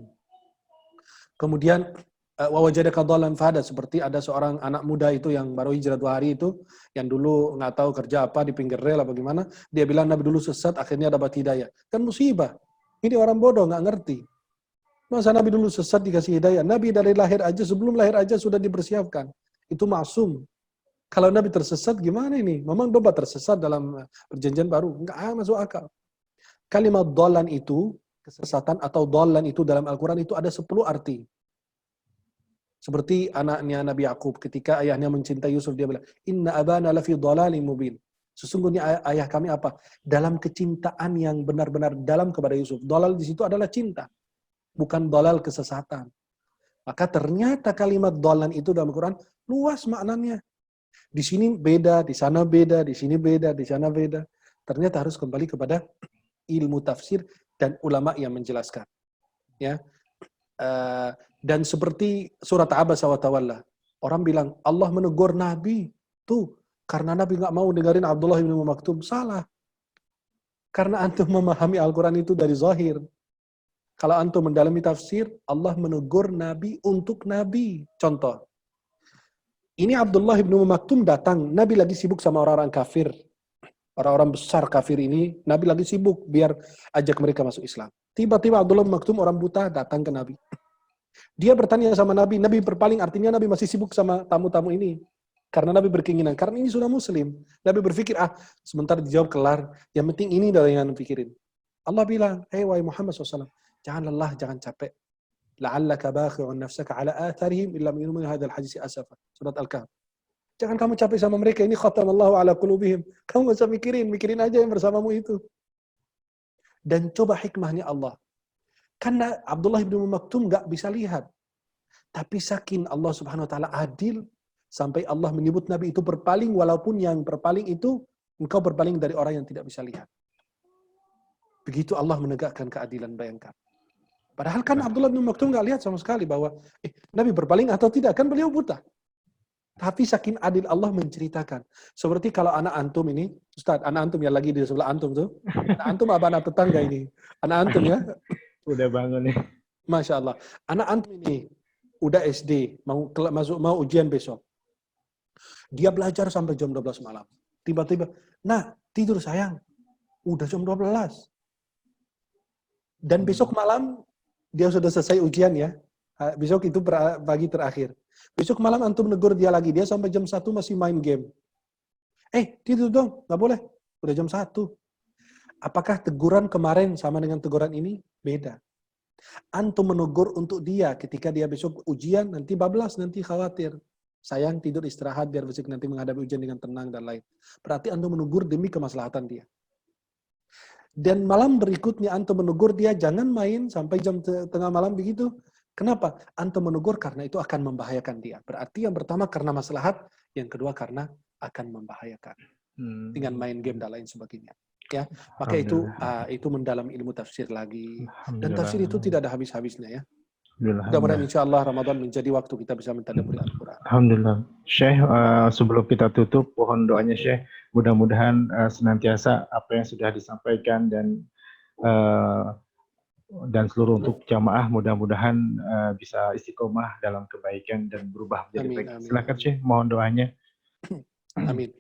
B: Kemudian wa wajadaka dhallan fahada, seperti ada seorang anak muda itu yang baru hijrah 2 hari itu, yang dulu nggak tahu kerja apa di pinggir rel apa gimana, dia bilang Nabi dulu sesat, akhirnya dapat hidayah. Kan musibah. Ini orang bodoh, nggak ngerti. Masa Nabi dulu sesat dikasih hidayah? Nabi dari lahir aja, sebelum lahir aja sudah dipersiapkan. Itu maksum. Kalau Nabi tersesat gimana ini? Memang domba tersesat dalam perjanjian baru? Nggak masuk akal. Kalimat dhallan itu, kesesatan atau dhallan itu dalam Al-Quran itu ada 10 arti. Seperti anaknya Nabi Yakub ketika ayahnya mencintai Yusuf, dia bilang, Inna abana lafi dhalalin mubin. Sesungguhnya ayah kami apa? Dalam kecintaan yang benar-benar dalam kepada Yusuf. Dhalal di situ adalah cinta. Bukan dhalal kesesatan. Maka ternyata kalimat dhallan itu dalam Al-Quran luas maknanya. Di sini beda, di sana beda, di sini beda, di sana beda. Ternyata harus kembali kepada ilmu tafsir dan ulama yang menjelaskan. Ya. Dan seperti surat Abasa wa Tawalla. Orang bilang Allah menegur Nabi tuh karena Nabi nggak mau dengerin Abdullah bin Maktum. Salah. Karena antum memahami Al-Quran itu dari zahir. Kalau antum mendalami tafsir, Allah menegur Nabi untuk Nabi. Contoh. Ini Abdullah bin Maktum datang. Nabi lagi sibuk sama orang-orang kafir. Orang-orang besar kafir ini, Nabi lagi sibuk biar ajak mereka masuk Islam. Tiba-tiba Abdullah bin Maktum, orang buta, datang ke Nabi. Dia bertanya sama Nabi, Nabi berpaling, artinya Nabi masih sibuk sama tamu-tamu ini. Karena Nabi berkeinginan, karena ini sudah muslim. Nabi berpikir, sebentar dijawab kelar, yang penting ini dari yang pikirin. Allah bilang, wahai Muhammad SAW, jangan lelah, jangan capek. La'allaka bakhi'un nafsaka ala atharihim illa min hadzal hadits asafa. Surat Al-Kahf. Jangan kamu capek sama mereka, ini khatamallahu ala qulubihim. Kamu gak usah mikirin aja yang bersamamu itu. Dan coba hikmahnya Allah. Karena Abdullah bin Maktum gak bisa lihat. Tapi saking Allah subhanahu wa ta'ala adil, sampai Allah menyebut Nabi itu berpaling, walaupun yang berpaling itu, engkau berpaling dari orang yang tidak bisa lihat. Begitu Allah menegakkan keadilan, bayangkan. Padahal kan Abdullah bin Maktum gak lihat sama sekali bahwa, Nabi berpaling atau tidak, kan beliau buta. Tapi saking adil Allah menceritakan. Seperti kalau anak antum ini, Ustaz, anak antum yang lagi di sebelah antum tuh, anak antum apa anak tetangga ini? Anak antum ya?
A: Udah bangun nih.
B: Masya Allah. Anak antum ini udah SD, mau ujian besok. Dia belajar sampai jam 12 malam. Tiba-tiba, tidur sayang. Udah jam 12. Dan besok malam, dia sudah selesai ujian ya. Besok itu pagi terakhir. Besok malam antum negur dia lagi. Dia sampai jam 1 masih main game. Tidur dong. Nggak boleh. Udah jam 1. Apakah teguran kemarin sama dengan teguran ini? Beda. Antum menegur untuk dia ketika dia besok ujian, nanti bablas, nanti khawatir. Sayang, tidur istirahat biar besok nanti menghadapi ujian dengan tenang dan lain. Berarti antum menegur demi kemaslahatan dia. Dan malam berikutnya antum menegur dia jangan main sampai jam tengah malam begitu. Kenapa? Antum menegur karena itu akan membahayakan dia. Berarti yang pertama karena maslahat, yang kedua karena akan membahayakan. Dengan main game dan lain sebagainya. Ya, maka itu mendalam ilmu tafsir lagi. Dan tafsir itu tidak ada habis-habisnya ya. Mudah-mudahan insya Allah Ramadan menjadi waktu kita bisa mentadabburi Al-Quran.
A: Alhamdulillah. Syekh, sebelum kita tutup, mohon doanya Syekh. Mudah-mudahan senantiasa apa yang sudah disampaikan dan seluruh untuk jamaah mudah-mudahan bisa istiqomah dalam kebaikan dan berubah menjadi baik. Silakan Syekh, mohon doanya.
B: Amin.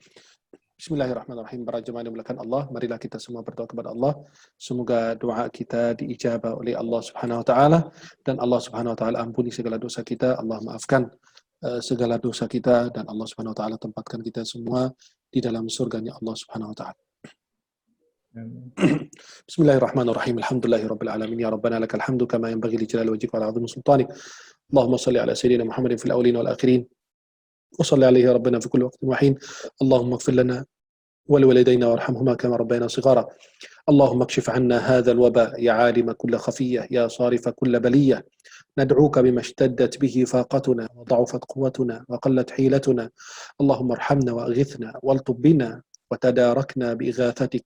B: Bismillahirrahmanirrahim. Para jemaah yang dimuliakan Allah, marilah kita semua berdoa kepada Allah. Semoga doa kita diijabah oleh Allah Subhanahu wa taala dan Allah Subhanahu wa taala ampuni segala dosa kita, Allah maafkan segala dosa kita dan Allah Subhanahu wa taala tempatkan kita semua di dalam surganya Allah Subhanahu wa taala. Bismillahirrahmanirrahim. Alhamdulillahirabbil alamin. Ya Rabbana lakal hamdu kama yanbaghi li jalali wajhika wa 'azimi sultanik. Allahumma shalli ala sayyidina Muhammadin fil awwalin wal akhirin. وصلى عليه ربنا في كل وقت وحين. اللهم اغفر لنا ولوالدينا وارحمهما كما ربينا صغارا. اللهم اكشف عنا هذا الوباء يا عالم كل خفية يا صارف كل بلية. ندعوك بما اشتدت به فاقتنا وضعفت قوتنا وقلت حيلتنا. اللهم ارحمنا واغثنا والطب بنا وتداركنا بإغاثتك.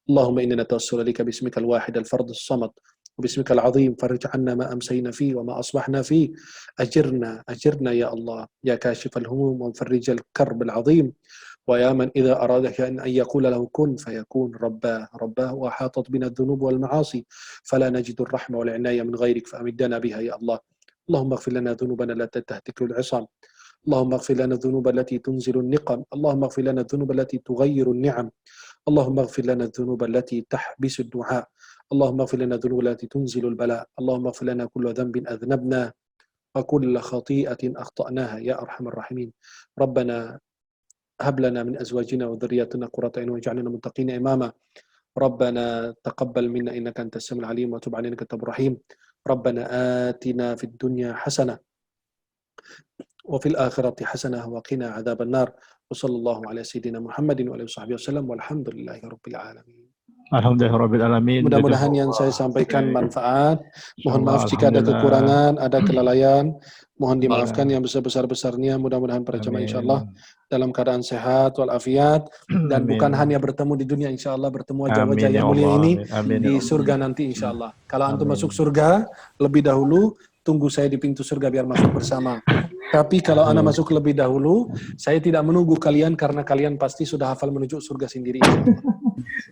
B: اللهم إننا نتوسل إليك باسمك الواحد الفرد الصمد وباسمك العظيم فرج عنا ما أمسينا فيه وما أصبحنا فيه. أجرنا يا الله يا كاشف الهموم ومفرج الكرب العظيم ويا من إذا أراد أن يقول له كن فيكون. رباه وأحاطت بنا الذنوب والمعاصي فلا نجد الرحمة والعناية من غيرك فأمدنا بها يا الله. اللهم اغفر لنا ذنوبنا التي تهتك العصام. اللهم اغفر لنا الذنوب التي تنزل النقم. اللهم اغفر لنا الذنوب التي تغير النعم. اللهم اغفر لنا الذنوب التي تحبس الدعاء. اللهم اغفر لنا الذنوب التي تنزل البلاء. اللهم اغفر لنا كل ذنب أذنبنا وكل خطيئة أخطأناها يا أرحم الراحمين. ربنا هب لنا من أزواجنا وذرياتنا قرة أعين واجعلنا متقين إماما. ربنا تقبل منا إنك أنت السميع العليم وتب علينا إنك أنت التواب الرحيم. ربنا آتنا في الدنيا حسنة وفي الآخرة حسنة وقنا عذاب النار. وصلى الله على سيدنا محمد وعلى آله وصحبه وسلم والحمد لله رب العالمين.
A: Alhamdulillahirabbil alamin.
B: Mudah-mudahan yang saya sampaikan manfaat. Mohon maaf jika ada kekurangan, ada kelalaian. Mohon dimaafkan yang besar-besar-besarnya. Mudah-mudahan para jemaah insyaallah dalam keadaan sehat walafiat dan bukan hanya bertemu di dunia, insyaallah bertemu wajah-wajah yang mulia ini di surga nanti insyaallah. Kalau antum masuk surga lebih dahulu tunggu saya di pintu surga biar masuk bersama. Tapi kalau ana masuk lebih dahulu, saya tidak menunggu kalian karena kalian pasti sudah hafal menuju surga sendiri.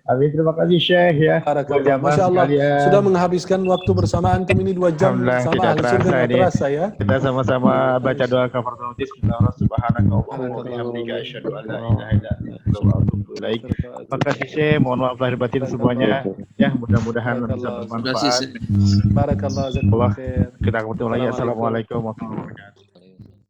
A: Amin, terima kasih Syekh ya.
B: Barakallah. Masya Allah, sudah menghabiskan waktu bersama antum ini 2 jam bersama ahli surga, nggak terasa ya.
A: Kita sama-sama baca doa kafaratul majlis. Allah subhanahu wa bihamdika asyhadu an la ilaha illa anta wa atubu ilaik. Makasih Syekh, mohon maaf lahir batin semuanya. Ya, mudah-mudahan bisa bermanfaat.
B: Barakallah.
A: Kita ketemu lagi. Assalamualaikum warahmatullahi wabarakatuh.